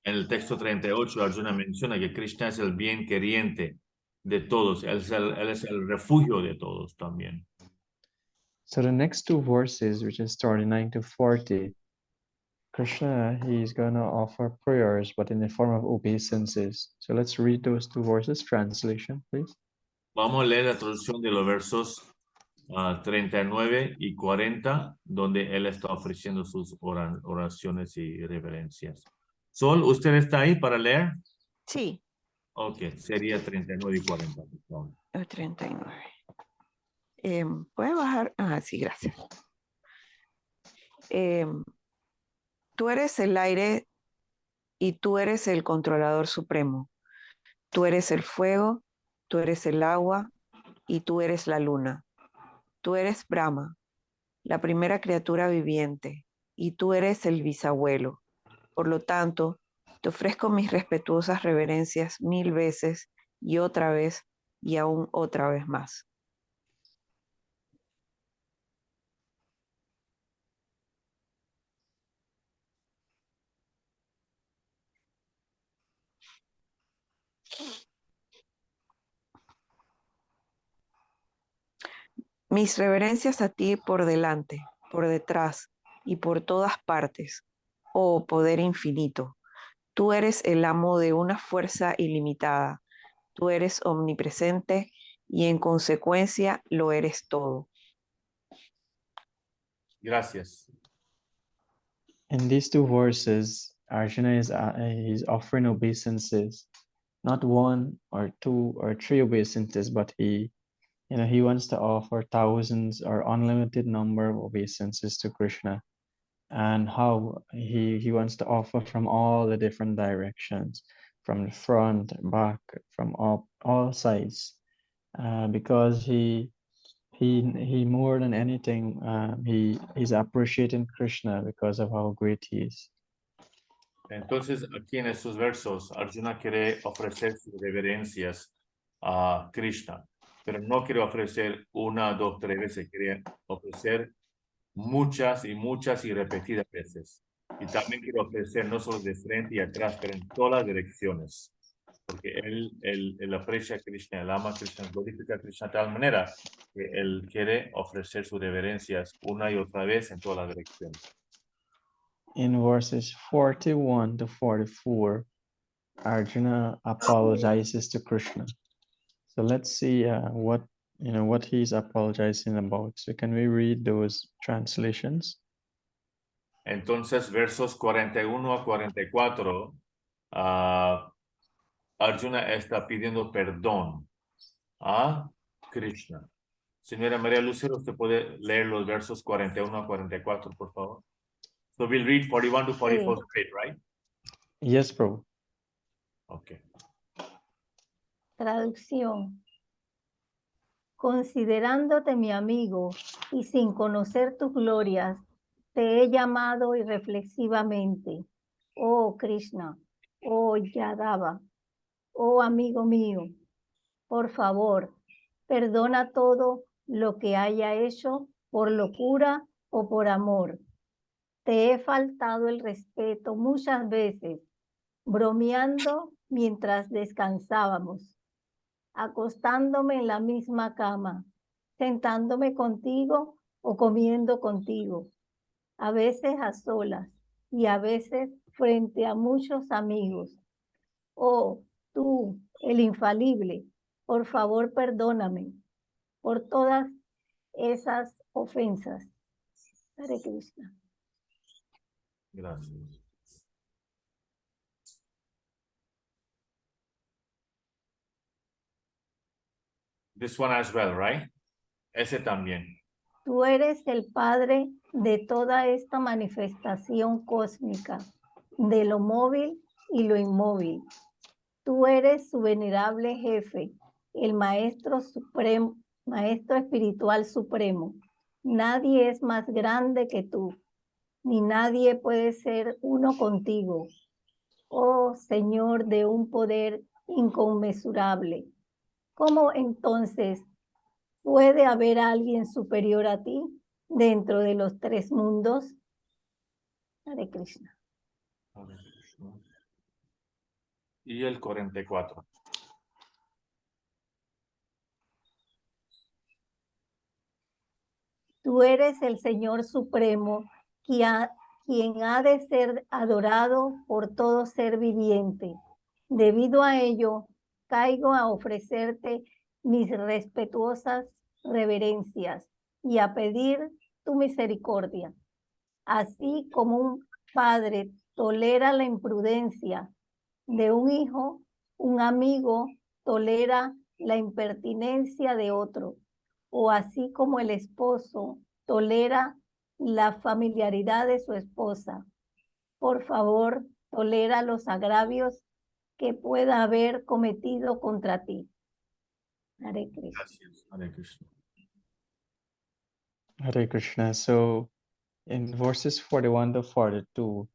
En el texto 38, Arjuna menciona que Krishna es el bien queriente de todos. Él es el refugio de todos también. So the next two verses, which is 39 to 40, Krishna, he's going to offer prayers, but in the form of obeisances. So let's read those two verses. Translation, please. Vamos a leer la traducción de los versos 39 y 40, donde él está ofreciendo sus oraciones y reverencias. Sol, ¿usted está ahí para leer? Sí, Ok, sería 39 y 40. Por favor. 39. ¿Puede bajar? Ah, sí, gracias. Tú eres el aire y tú eres el controlador supremo. Tú eres el fuego, tú eres el agua y tú eres la luna. Tú eres Brahma, la primera criatura viviente, y tú eres el bisabuelo. Por lo tanto, te ofrezco mis respetuosas reverencias 1000 veces y otra vez y aún otra vez más. Mis reverencias a ti por delante, por detrás y por todas partes, oh poder infinito. Tú eres el amo de una fuerza ilimitada. Tú eres omnipresente y en consecuencia lo eres todo. Gracias. In these two verses, Arjuna is offering obeisances, not one or two or three obeisances, but he wants to offer thousands or unlimited number of obeisances to Krishna, and how he wants to offer from all the different directions, from the front, back, from all sides, because he more than anything, he's appreciating Krishna because of how great he is. Entonces, aquí en estos versos, Arjuna quiere ofrecer sus reverencias a Krishna, pero no quiere ofrecer una, dos, tres veces, quiere ofrecer muchas y repetidas veces. Y también quiere ofrecer no solo de frente y atrás, pero en todas las direcciones. Porque él aprecia a Krishna, él ama a Krishna, glorifica a Krishna de tal manera que él quiere ofrecer sus reverencias una y otra vez en todas las direcciones. In verses 41 to 44, Arjuna apologizes to Krishna. So let's see what he's apologizing about. So can we read those translations? Entonces, versos 41 a 44, Arjuna está pidiendo perdón a Krishna. Señora María Lucero, ¿usted puede leer los versos 41 a 44, por favor? So we'll read 41 to 44 straight, right? Yes, Prabhu. Okay. Traducción. Considerándote mi amigo y sin conocer tus glorias, te he llamado irreflexivamente. Oh Krishna, oh Yadava, oh amigo mío, por favor, perdona todo lo que haya hecho por locura o por amor. Te he faltado el respeto muchas veces, bromeando mientras descansábamos, acostándome en la misma cama, sentándome contigo o comiendo contigo, a veces a solas y a veces frente a muchos amigos. Oh, tú, el infalible, por favor perdóname por todas esas ofensas. Hare Krishna. Gracias. This one as well, right? Ese también. Tú eres el Padre de toda esta manifestación cósmica, de lo móvil y lo inmóvil. Tú eres su venerable jefe, el Maestro Supremo, Maestro Espiritual Supremo. Nadie es más grande que tú, ni nadie puede ser uno contigo. Oh Señor de un poder inconmensurable, ¿cómo entonces puede haber alguien superior a ti dentro de los tres mundos? Hare Krishna. Y el 44. Tú eres el Señor Supremo, quien ha de ser adorado por todo ser viviente. Debido a ello, caigo a ofrecerte mis respetuosas reverencias y a pedir tu misericordia. Así como un padre tolera la imprudencia de un hijo, un amigo tolera la impertinencia de otro, o así como el esposo tolera la familiaridad de su esposa. Por favor, tolera los agravios que pueda haber cometido contra ti. Hare Krishna. Gracias. Hare Krishna. Hare Krishna. So in verses 41 to 42,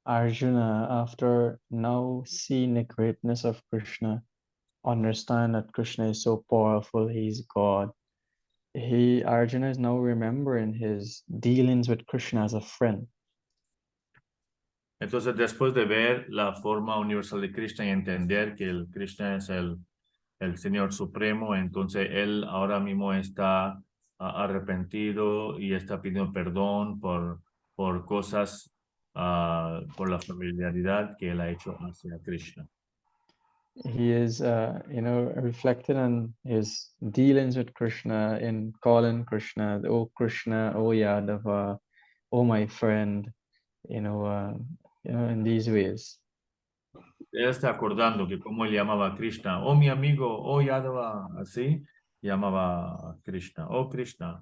Arjuna, after now seeing the greatness of Krishna, understand that Krishna is so powerful, he's God. Arjuna is now remembering his dealings with Krishna as a friend. Entonces, después de ver la forma universal de Krishna y entender que el Krishna es el Señor Supremo, entonces él ahora mismo está arrepentido y está pidiendo perdón por cosas, por la familiaridad que él ha hecho hacia Krishna. He is, reflecting on his dealings with Krishna in calling Krishna, oh Yadava, oh my friend, in these ways. Él está acordando que como él llamaba a Krishna, oh mi amigo, oh Yadava, así llamaba a Krishna, oh Krishna.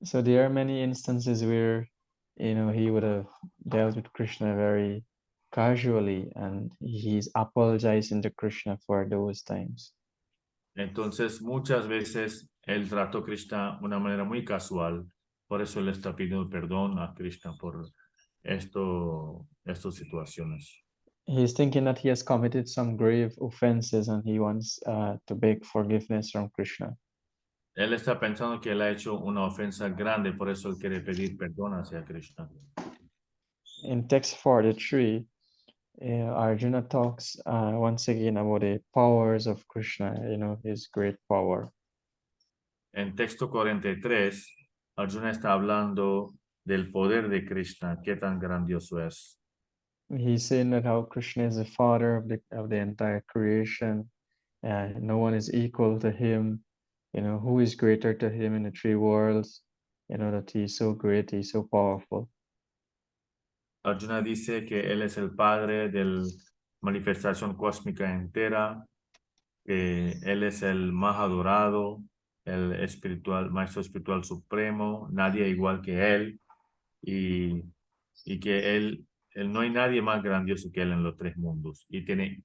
So there are many instances where, he would have dealt with Krishna very casually, and he's apologizing to Krishna for those times. Entonces, muchas veces él trató a Krishna de una manera muy casual, por eso él está pidiendo perdón a Krishna por estas situaciones. He's thinking that he has committed some grave offenses and he wants to beg forgiveness from Krishna. Él está pensando que él ha hecho una ofensa grande, por eso él quiere pedir perdón hacia Krishna. In text 43, Arjuna talks once again about the powers of Krishna, his great power. En texto 43, Arjuna está hablando del poder de Krishna, qué tan grandioso es. He's saying that how Krishna is the father of the entire creation. No one is equal to him. Who is greater to him in the three worlds? That he's so great, he's so powerful. Arjuna dice que él es el padre de la manifestación cósmica entera, que él es el más adorado, el maestro espiritual supremo, nadie igual que él, y que él no hay nadie más grandioso que él en los tres mundos, y tiene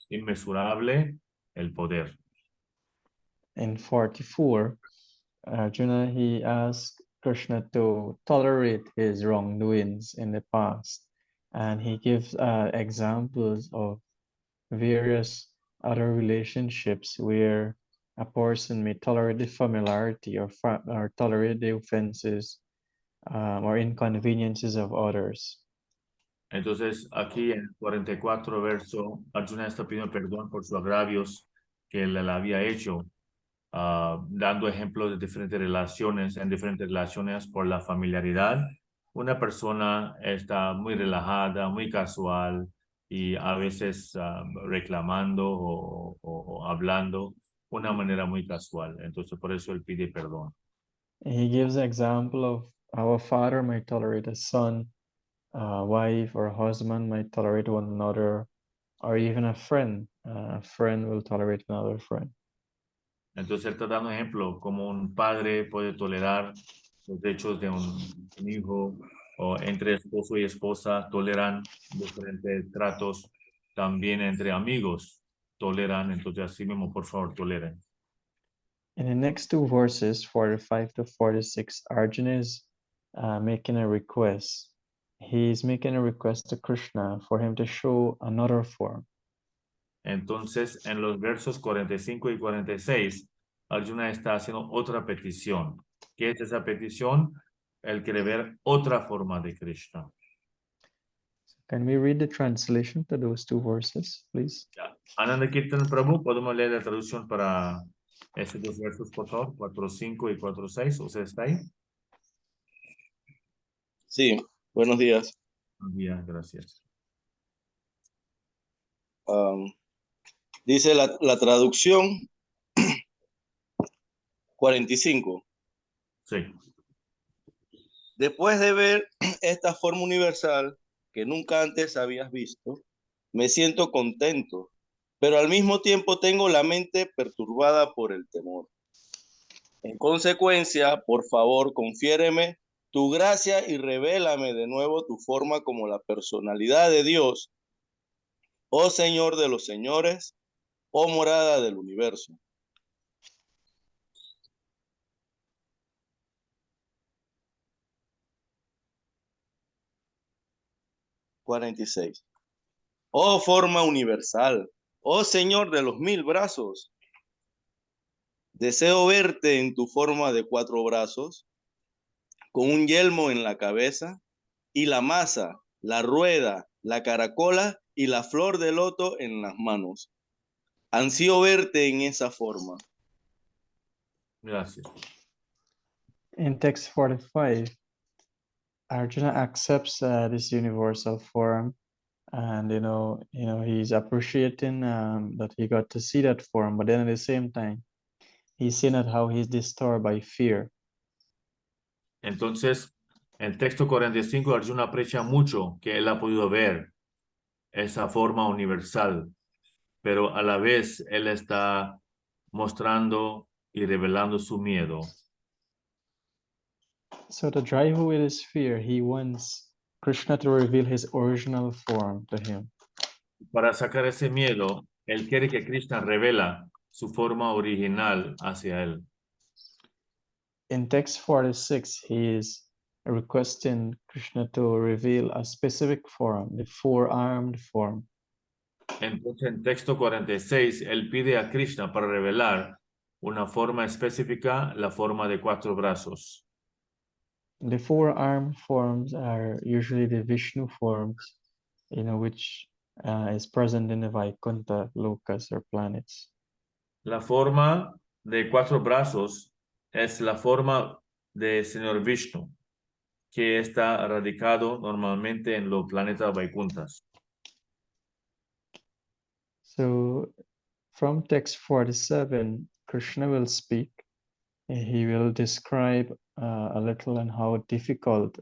inmesurable el poder. in 44, Arjuna, he asked Krishna to tolerate his wrongdoings in the past. And he gives examples of various other relationships where a person may tolerate the familiarity or tolerate the offenses or inconveniences of others. Entonces, aquí en el 44 verso, Arjuna está pidiendo perdón por sus agravios que él le había hecho, dando ejemplos de diferentes relaciones, en diferentes relaciones por la familiaridad. Una persona está muy relajada, muy casual y a veces reclamando o hablando de una manera muy casual. Entonces, por eso él pide perdón. He gives an example of how a father might tolerate a son, a wife or a husband might tolerate one another, or even a friend. A friend will tolerate another friend. Entonces él está dando ejemplo como un padre puede tolerar los hechos de un hijo, o entre esposo y esposa toleran diferentes tratos, también entre amigos toleran. Entonces así mismo, por favor, toleren. In the next two verses, 45 to 46, Arjuna is making a request. He's making a request to Krishna for him to show another form. Entonces, en los versos 45 y 46, Arjuna está haciendo otra petición. ¿Qué es esa petición? Él quiere ver otra forma de Krishna. Can we read the translation to those two verses, please? Ananda Kirtan Prabhu, ¿podemos leer la traducción para estos dos versos, por favor? 4.5 y 4.6. ¿Usted está ahí? Sí, buenos días. Buenos días, gracias. Dice la traducción 45. Sí. Después de ver esta forma universal que nunca antes habías visto, me siento contento, pero al mismo tiempo tengo la mente perturbada por el temor. En consecuencia, por favor, confiéreme tu gracia y revélame de nuevo tu forma como la personalidad de Dios, oh Señor de los señores, oh morada del universo. (46) Oh forma universal, oh Señor de los 1000 brazos, deseo verte en tu forma de 4 brazos, con un yelmo en la cabeza, y la masa, la rueda, la caracola y la flor de loto en las manos. Ansío verte en esa forma. Gracias. In text 45, Arjuna accepts this universal form, and he's appreciating that he got to see that form, but then at the same time, he's seeing at how he's disturbed by fear. Entonces, el texto 45, Arjuna aprecia mucho que él ha podido ver esa forma universal, pero a la vez él está mostrando y revelando su miedo. So to drive away this fear, he wants Krishna to reveal his original form to him. Para sacar ese miedo, él quiere que Krishna revela su forma original hacia él. In text 46, he is requesting Krishna to reveal a specific form, the four-armed form. Entonces, en texto 46, él pide a Krishna para revelar una forma específica, la forma de 4 brazos. The four-armed forms are usually the Vishnu forms, which is present in the Vaikuntha lokas or planets. La forma de 4 brazos es la forma de Señor Vishnu, que está radicado normalmente en los planetas Vaikunthas. So from text 47, Krishna will speak. He will describe a little on how difficult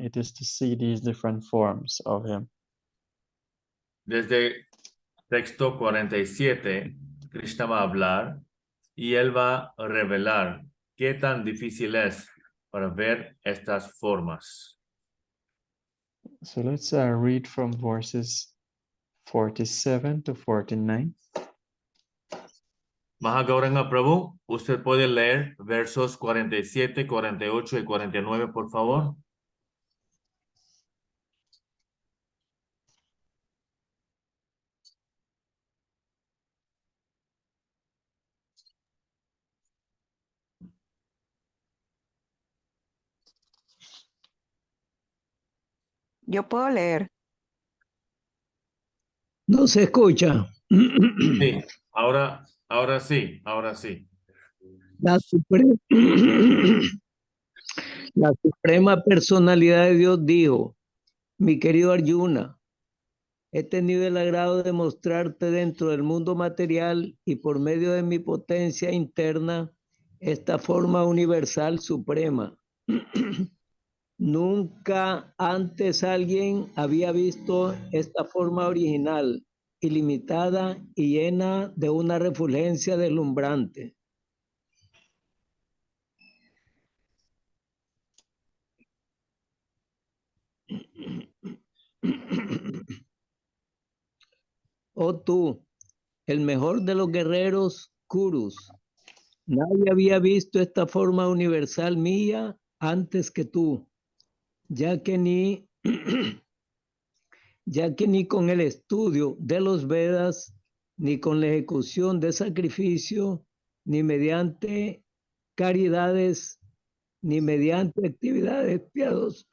it is to see these different forms of him. Desde texto 47, Krishna va a hablar y él va a revelar qué tan difícil es para ver estas formas. So let's read from verses 47 to 49. Mahagauranga Prabhu, usted puede leer versos 47, 48 y 49, por favor. Yo puedo leer. No se escucha. Sí, ahora sí, ahora sí. La la Suprema Personalidad de Dios dijo, mi querido Arjuna, he tenido el agrado de mostrarte dentro del mundo material y por medio de mi potencia interna esta forma universal suprema. Nunca antes alguien había visto esta forma original, ilimitada y llena de una refulgencia deslumbrante. Oh tú, el mejor de los guerreros Kurus, nadie había visto esta forma universal mía antes que tú, ya que ni con el estudio de los Vedas, ni con la ejecución de sacrificio, ni mediante caridades, ni mediante actividades piadosas,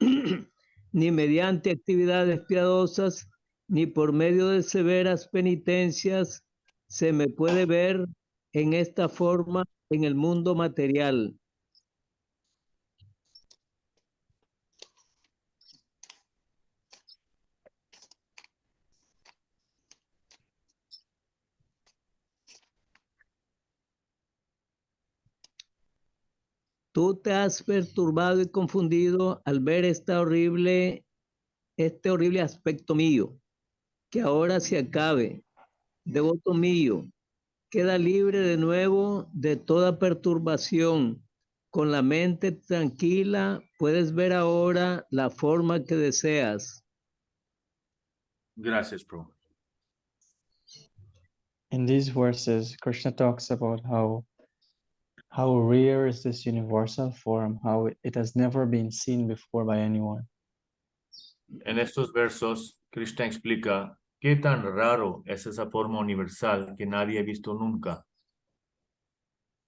ni mediante actividades piadosas, ni por medio de severas penitencias, se me puede ver en esta forma en el mundo material. Tú te has perturbado y confundido al ver este horrible aspecto mío, que ahora se acabe. Devoto mío, queda libre de nuevo de toda perturbación. Con la mente tranquila puedes ver ahora la forma que deseas. Gracias, Prabhu. In these verses, Krishna talks about how rare is this universal form, how it has never been seen before by anyone. En estos versos, Krishna explica qué tan raro es esa forma universal que nadie ha visto nunca.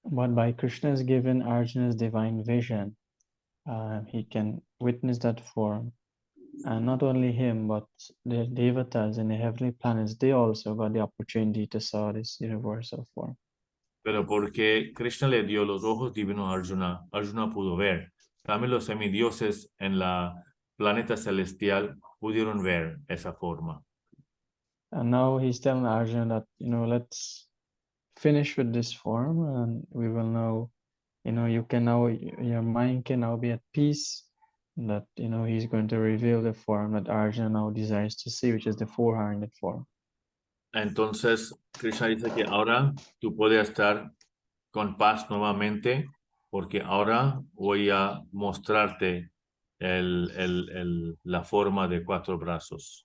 But by Krishna's given Arjuna's divine vision, he can witness that form. And not only him, but the devatas in the heavenly planets, they also got the opportunity to saw this universal form. Pero porque Krishna le dio los ojos divinos a Arjuna, Arjuna pudo ver. También los semidioses en la planeta celestial pudieron ver esa forma. And now he's telling Arjuna that, let's finish with this form and we will know, you can now, your mind can now be at peace, that, he's going to reveal the form that Arjuna now desires to see, which is the four-handed form. Entonces, Krishna dice que ahora tú puedes estar con paz nuevamente, porque ahora voy a mostrarte la forma de cuatro brazos.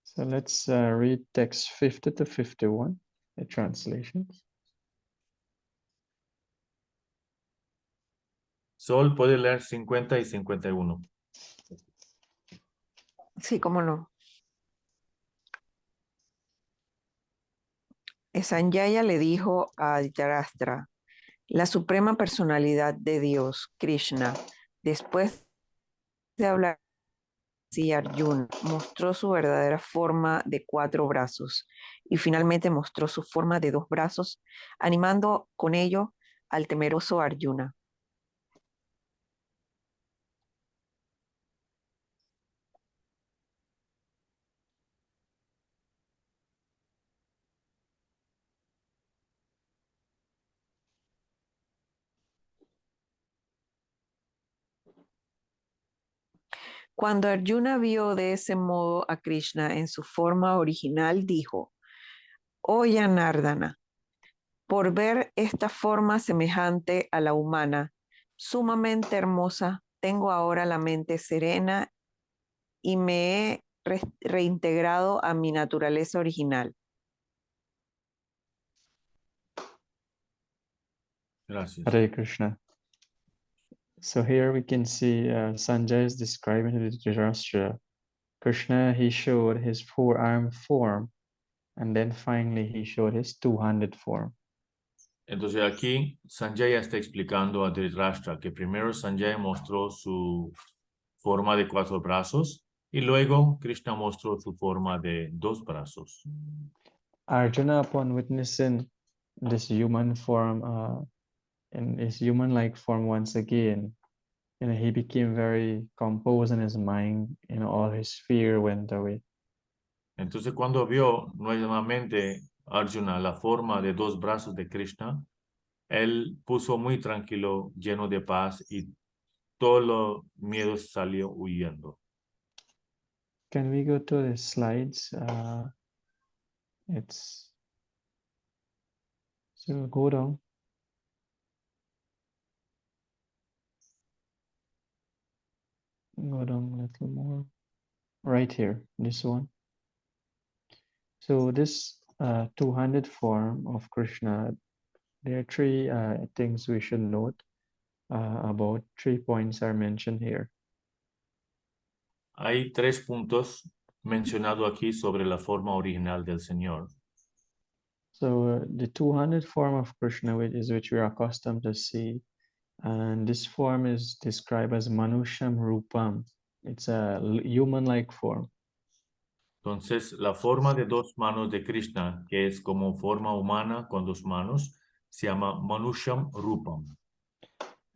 So let's read text 50 to 51, the translations. Sol puede leer 50 y 51. Sí, cómo no. Sanjaya le dijo a Dhritarashtra, la suprema personalidad de Dios, Krishna, después de hablar así Arjuna, mostró su verdadera forma de cuatro brazos y finalmente mostró su forma de dos brazos, animando con ello al temeroso Arjuna. Cuando Arjuna vio de ese modo a Krishna en su forma original, dijo, oh Janardana, por ver esta forma semejante a la humana, sumamente hermosa, tengo ahora la mente serena y me he reintegrado a mi naturaleza original. Gracias. Hare Krishna. So here we can see Sanjay is describing the Dhritarashtra. Krishna, he showed his four-armed form, and then finally he showed his two-handed form. Entonces aquí Sanjaya está explicando a Dhritarashtra que primero Sanjaya mostró su forma de 4 brazos y luego Krishna mostró su forma de 2 brazos. Arjuna, upon witnessing this human form, in his human-like form once again, he became very composed in his mind, all his fear went away. Entonces cuando vio nuevamente Arjuna la forma de 2 brazos de Krishna, él puso muy tranquilo, lleno de paz y todos los miedos salió huyendo. Can we go to the slides? So go down. Go down a little more. Right here, this one. So this two-handed form of Krishna, there are 3 things we should note about. 3 points are mentioned here. Hay 3 puntos mencionados aquí sobre la forma original del Señor. So the two-handed form of Krishna, which we are accustomed to see, and this form is described as Manusham Rupam. It's a human-like form. Entonces, la forma de 2 manos de Krishna, que es como forma humana con 2 manos, se llama Manusham Rupam.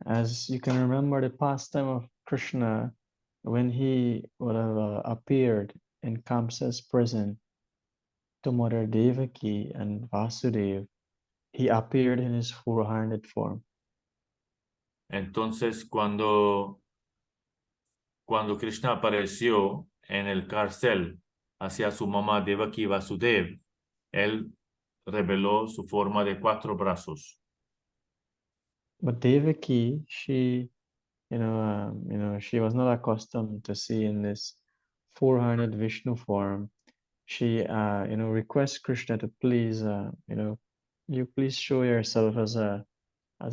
As you can remember the pastime of Krishna, when he would have appeared in Kamsa's prison to Mother Devaki and Vasudeva, he appeared in his four-handed form. Entonces, cuando Krishna apareció en el cárcel hacia su mamá Devaki Vasudeva, él reveló su forma de 4 brazos. But Devaki, she she was not accustomed to seeing this four-handed Vishnu form. She, requests Krishna to please, you please show yourself as a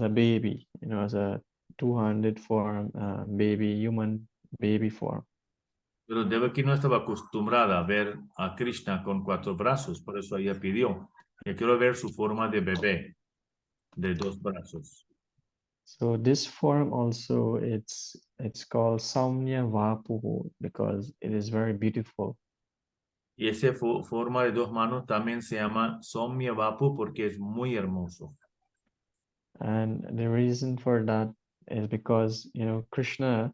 baby, as a two-handed form, human baby form. Pero Devaki no estaba acostumbrada a ver a Krishna con 4 brazos, por eso ella pidió que quiero ver su forma de bebé de 2 brazos. So this form also, it's called Saumya Vapu because it is very beautiful. Y esa forma de 2 manos también se llama Somya Vapu porque es muy hermoso. And the reason for that is because, Krishna,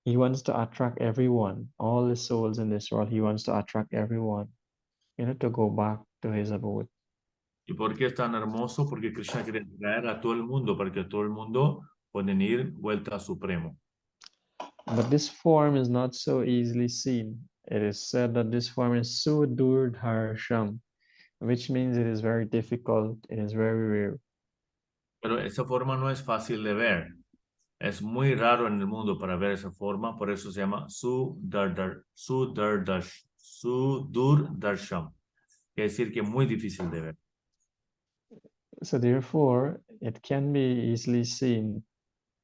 he wants to attract everyone, all the souls in this world. He wants to attract everyone, to go back to his abode. ¿Y por qué es tan hermoso? Porque Krishna quiere traer a todo el mundo para que todo el mundo puedan ir vuelta a Supremo. But this form is not so easily seen. It is said that this form is Sudurdharsham, which means it is very difficult, it is very rare. Pero esa forma no es fácil de ver. Es muy raro en el mundo para ver esa forma, por eso se llama Sudurdarsham. Quiere decir que es muy difícil de ver. So therefore, it can be easily seen,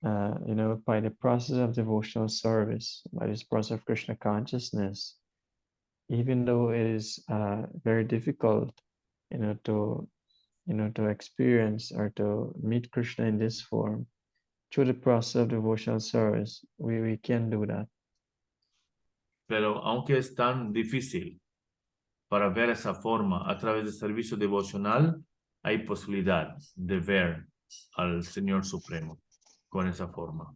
by the process of devotional service, by this process of Krishna consciousness, even though it is very difficult, to experience or to meet Krishna in this form. Through the process of devotional service, we can do that. Pero aunque es tan difícil para ver esa forma a través del servicio devocional, hay posibilidad de ver al Señor Supremo con esa forma.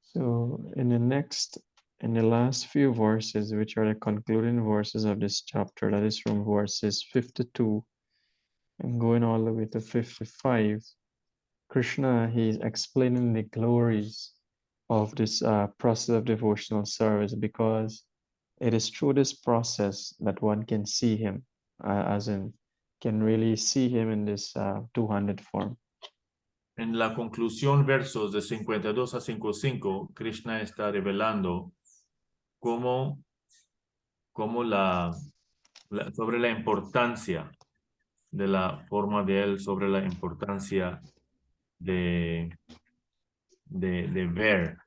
So in the last few verses, which are the concluding verses of this chapter, that is from verses 52 and going all the way to 55, Krishna, he's explaining the glories of this process of devotional service, because it is through this process that one can see him, as in can really see him in this two-handed form. En la conclusión, versos de 52 a 55, Krishna está revelando cómo sobre la importancia de la forma de él sobre la importancia de ver.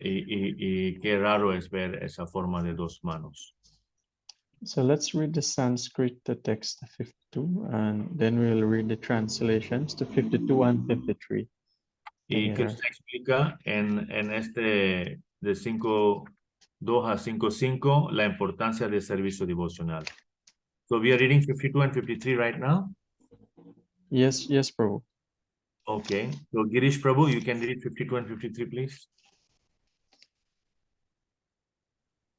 Y qué raro es ver esa forma de dos manos. So let's read the Sanskrit, the text 52, and then we'll read the translations to 52 and 53. Y together. Krishna explica en este de 5.2 a 5.5 la importancia del servicio devocional. So we are reading 52 and 53 right now. Yes, yes, Prabhu. Okay. So Girish Prabhu, you can read 52 and 53, please.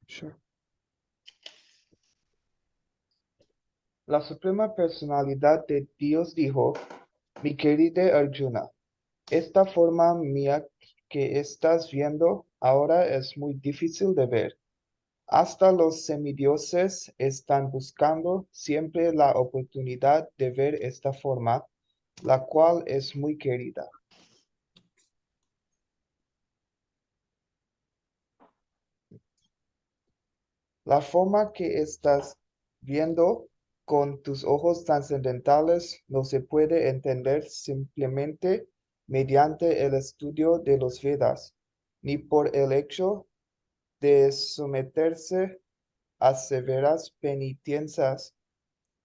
Sure. La Suprema Personalidad de Dios dijo, mi querido Arjuna, esta forma mía que estás viendo ahora es muy difícil de ver. Hasta los semidioses están buscando siempre la oportunidad de ver esta forma, la cual es muy querida. La forma que estás viendo con tus ojos trascendentales no se puede entender simplemente mediante el estudio de los Vedas, ni por el hecho de someterse a severas penitencias,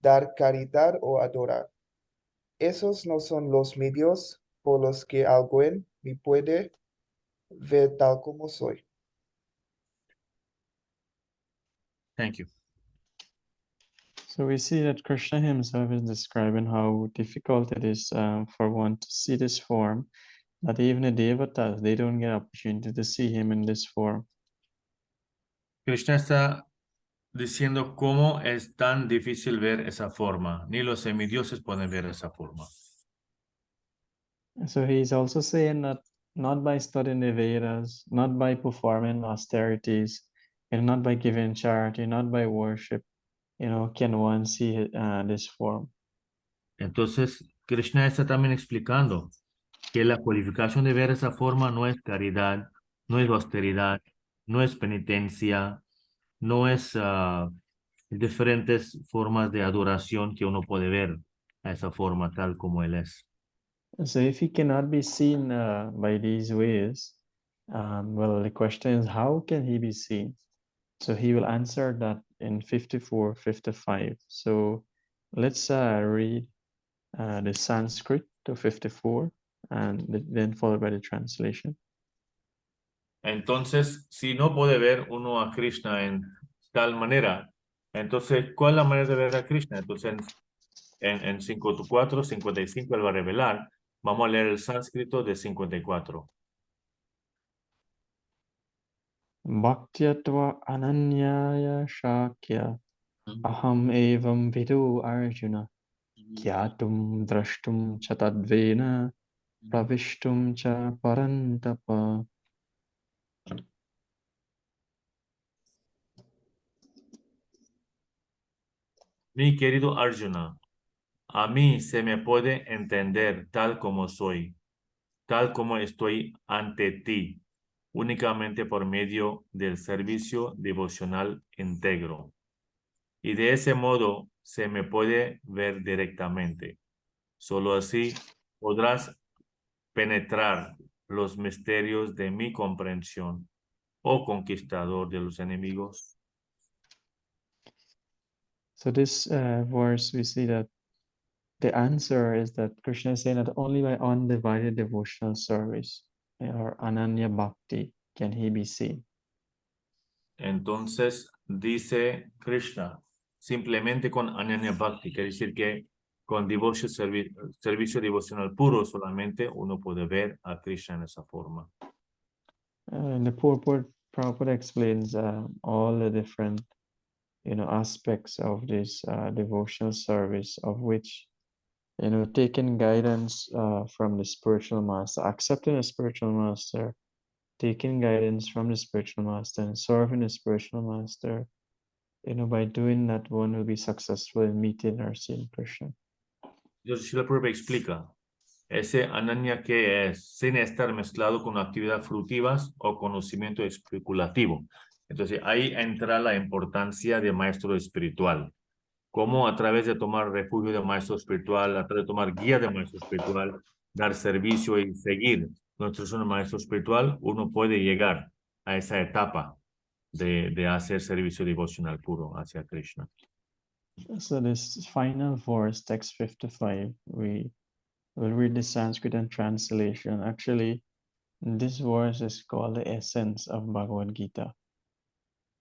dar caridad o adorar. Esos no son los medios por los que alguien me puede ver tal como soy. Thank you. So we see that Krishna himself is describing how difficult it is for one to see this form, that even the devatas, they don't get opportunity to see him in this form. Krishna está diciendo cómo es tan difícil ver esa forma. Ni los semidioses pueden ver esa forma. So he's also saying that not by studying the Vedas, not by performing austerities, and not by giving charity, not by worship, can one see this form. Entonces, Krishna está también explicando que la cualificación de ver esa forma no es caridad, no es austeridad, no es penitencia, no es diferentes formas de adoración que uno puede ver a esa forma tal como él es. So if he cannot be seen by these ways, well, the question is, how can he be seen? So he will answer that in 54, 55. So let's read the Sanskrit to 54 and then followed by the translation. Entonces, si no puede ver uno a Krishna en tal manera, entonces, ¿cuál es la manera de ver a Krishna? Entonces, en 54, 55 él va a revelar. Vamos a leer el sánscrito de 54. Bhaktyatva ananyaya shakya aham evam vidu arjuna kyatum drashtum cha tadvena pravishtum cha parantapa. Mi querido Arjuna, a mí se me puede entender tal como soy, tal como estoy ante ti, únicamente por medio del servicio devocional íntegro. Y de ese modo se me puede ver directamente. Solo así podrás penetrar los misterios de mi comprensión, oh conquistador de los enemigos. So this verse, we see that the answer is that Krishna is saying that only by undivided devotional service or ananya bhakti can he be seen. Entonces dice Krishna, simplemente con Ananya Bhakti, quiere decir que con servicio devocional puro solamente uno puede ver a Krishna en esa forma. And the purport Prabhupada explains all the different aspects of this devotional service, of which taking guidance from the spiritual master, accepting a spiritual master, taking guidance from the spiritual master, and serving the spiritual master, by doing that, one will be successful in meeting or seeing Krishna. Entonces, Srila Prabhupada explica, ese Ananya que es, sin estar mezclado con actividades fructivas o conocimiento especulativo. Entonces, ahí entra la importancia de maestro espiritual. cómo a través de tomar refugio de maestro espiritual, a través de tomar guía de maestro espiritual, dar servicio y seguir nuestro sueño maestro espiritual, uno puede llegar a esa etapa de hacer servicio devocional puro hacia Krishna. So this final verse, text 55, we will read the Sanskrit and translation. Actually, this verse is called the essence of Bhagavad Gita.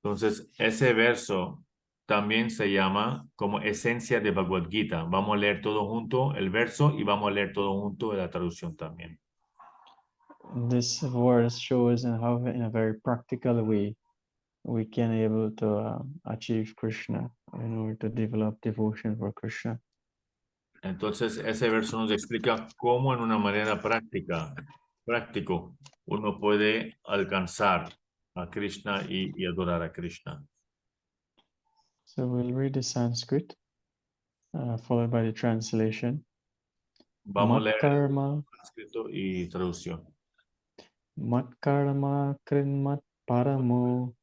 Entonces, ese verso también se llama como esencia de Bhagavad Gita. Vamos a leer todo junto el verso y vamos a leer todo junto la traducción también. This verse shows how, in a very practical way, we can able to achieve Krishna in order to develop devotion for Krishna. Entonces, ese verso nos explica cómo en una manera práctico, uno puede alcanzar a Krishna y adorar a Krishna. So we'll read the Sanskrit, followed by the translation. Vamos a leer Karma, escrito y traducción. Mat karma krinmat paramo,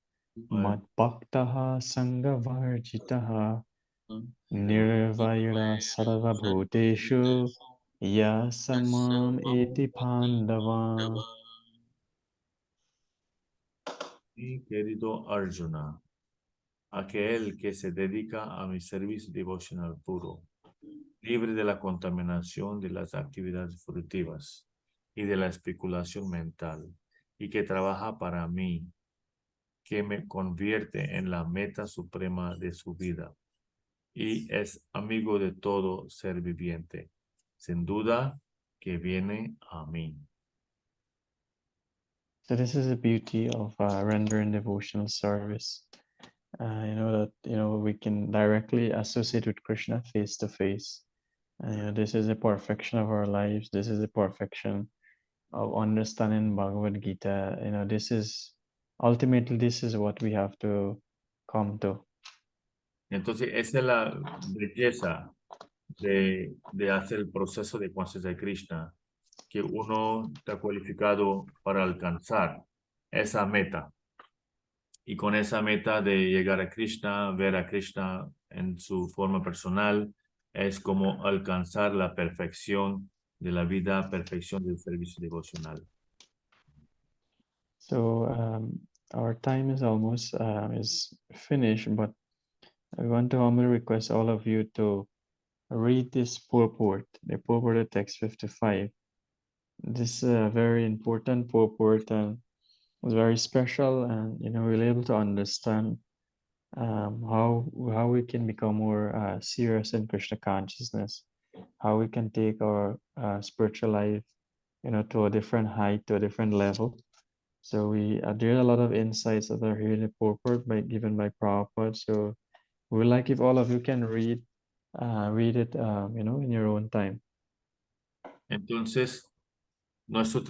mat bhaktaha sangavarjitaha, nirvaira sarva bhuteshu, ya samam eti pandava. Mi querido Arjuna, aquel que se dedica a mi servicio devocional puro, libre de la contaminación de las actividades fructivas y de la especulación mental, y que trabaja para mí, que me convierte en la meta suprema de su vida, y es amigo de todo ser viviente, sin duda que viene a mí. So this is the beauty of rendering devotional service. We can directly associate with Krishna face to face. This is the perfection of our lives. This is the perfection of understanding Bhagavad Gita. Ultimately, this is what we have to come to. Entonces, esa es la belleza de hacer el proceso de conciencia de Krishna, que uno está cualificado para alcanzar esa meta. Y con esa meta de llegar a Krishna, ver a Krishna en su forma personal, es como alcanzar la perfección de la vida, perfección del servicio devocional. So our time is almost is finished, but I want to humbly request all of you to read this purport, the purport of text 55. This is a very important purport and it's very special, and we'll be able to understand how we can become more serious in Krishna consciousness, how we can take our spiritual life, to a different height, to a different level. So there are a lot of insights that are here in the purport given by Prabhupada. So we would like if all of you can read it, in your own time. Entonces, nuestro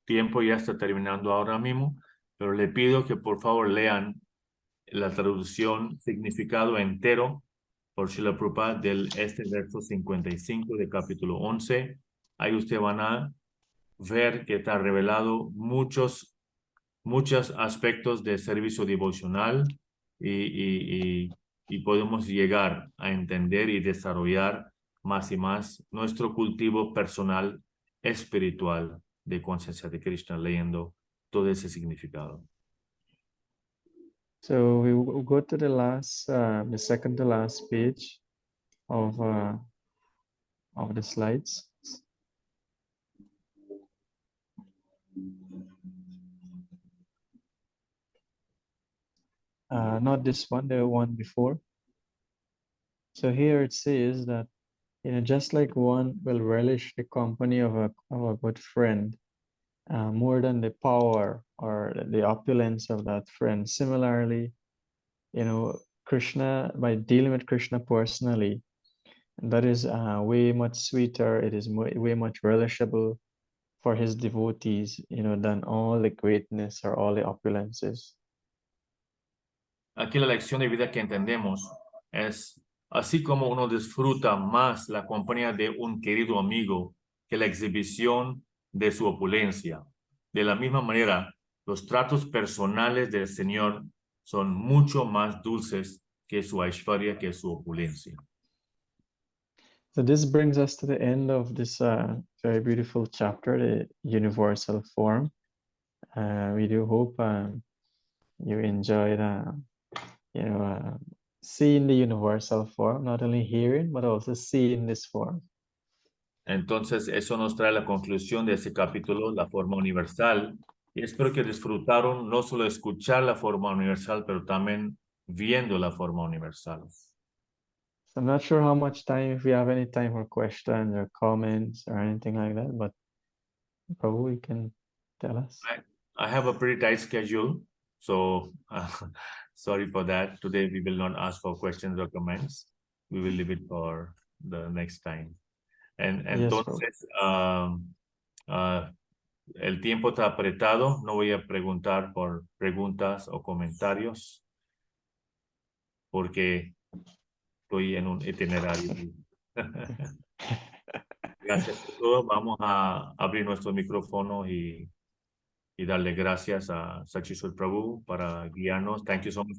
tiempo ya está terminando ahora mismo, pero le pido que por favor lean la traducción, significado entero por Srila Prabhupada del verso 55 de capítulo 11. Ahí ustedes van a ver que está revelado muchos aspectos de servicio devocional y podemos llegar a entender y desarrollar más y más nuestro cultivo personal espiritual de conciencia de Krishna leyendo todo ese significado. So we will go to the second to last page of the slides. Not this one, the one before. So here it says that, just like one will relish the company of a good friend more than the power or the opulence of that friend. Similarly, Krishna, by dealing with Krishna personally, that is way much sweeter. It is way much relishable for his devotees, than all the greatness or all the opulences. Aquí la lección de vida que entendemos es, así como uno disfruta más la compañía de un querido amigo que la exhibición de su opulencia. De la misma manera, los tratos personales del Señor son mucho más dulces que es su Aishvarya, que es su opulencia. So this brings us to the end of this very beautiful chapter, the universal form. We do hope you enjoyed, seeing the universal form, not only hearing, but also seeing this form. Entonces, eso nos trae la conclusión de este capítulo, la forma universal. Y espero que disfrutaron no solo escuchar la forma universal, pero también viendo la forma universal. So I'm not sure how much time, if we have any time for questions or comments or anything like that, but probably you can tell us. I have a pretty tight schedule, so sorry for that. Today we will not ask for questions or comments. We will leave it for the next time. Entonces, el tiempo está apretado. No voy a preguntar por preguntas o comentarios porque estoy en un itinerario. Gracias por todo. Vamos a abrir nuestro micrófono y darle gracias a Sachishwar Prabhu para guiarnos. Thank you so much.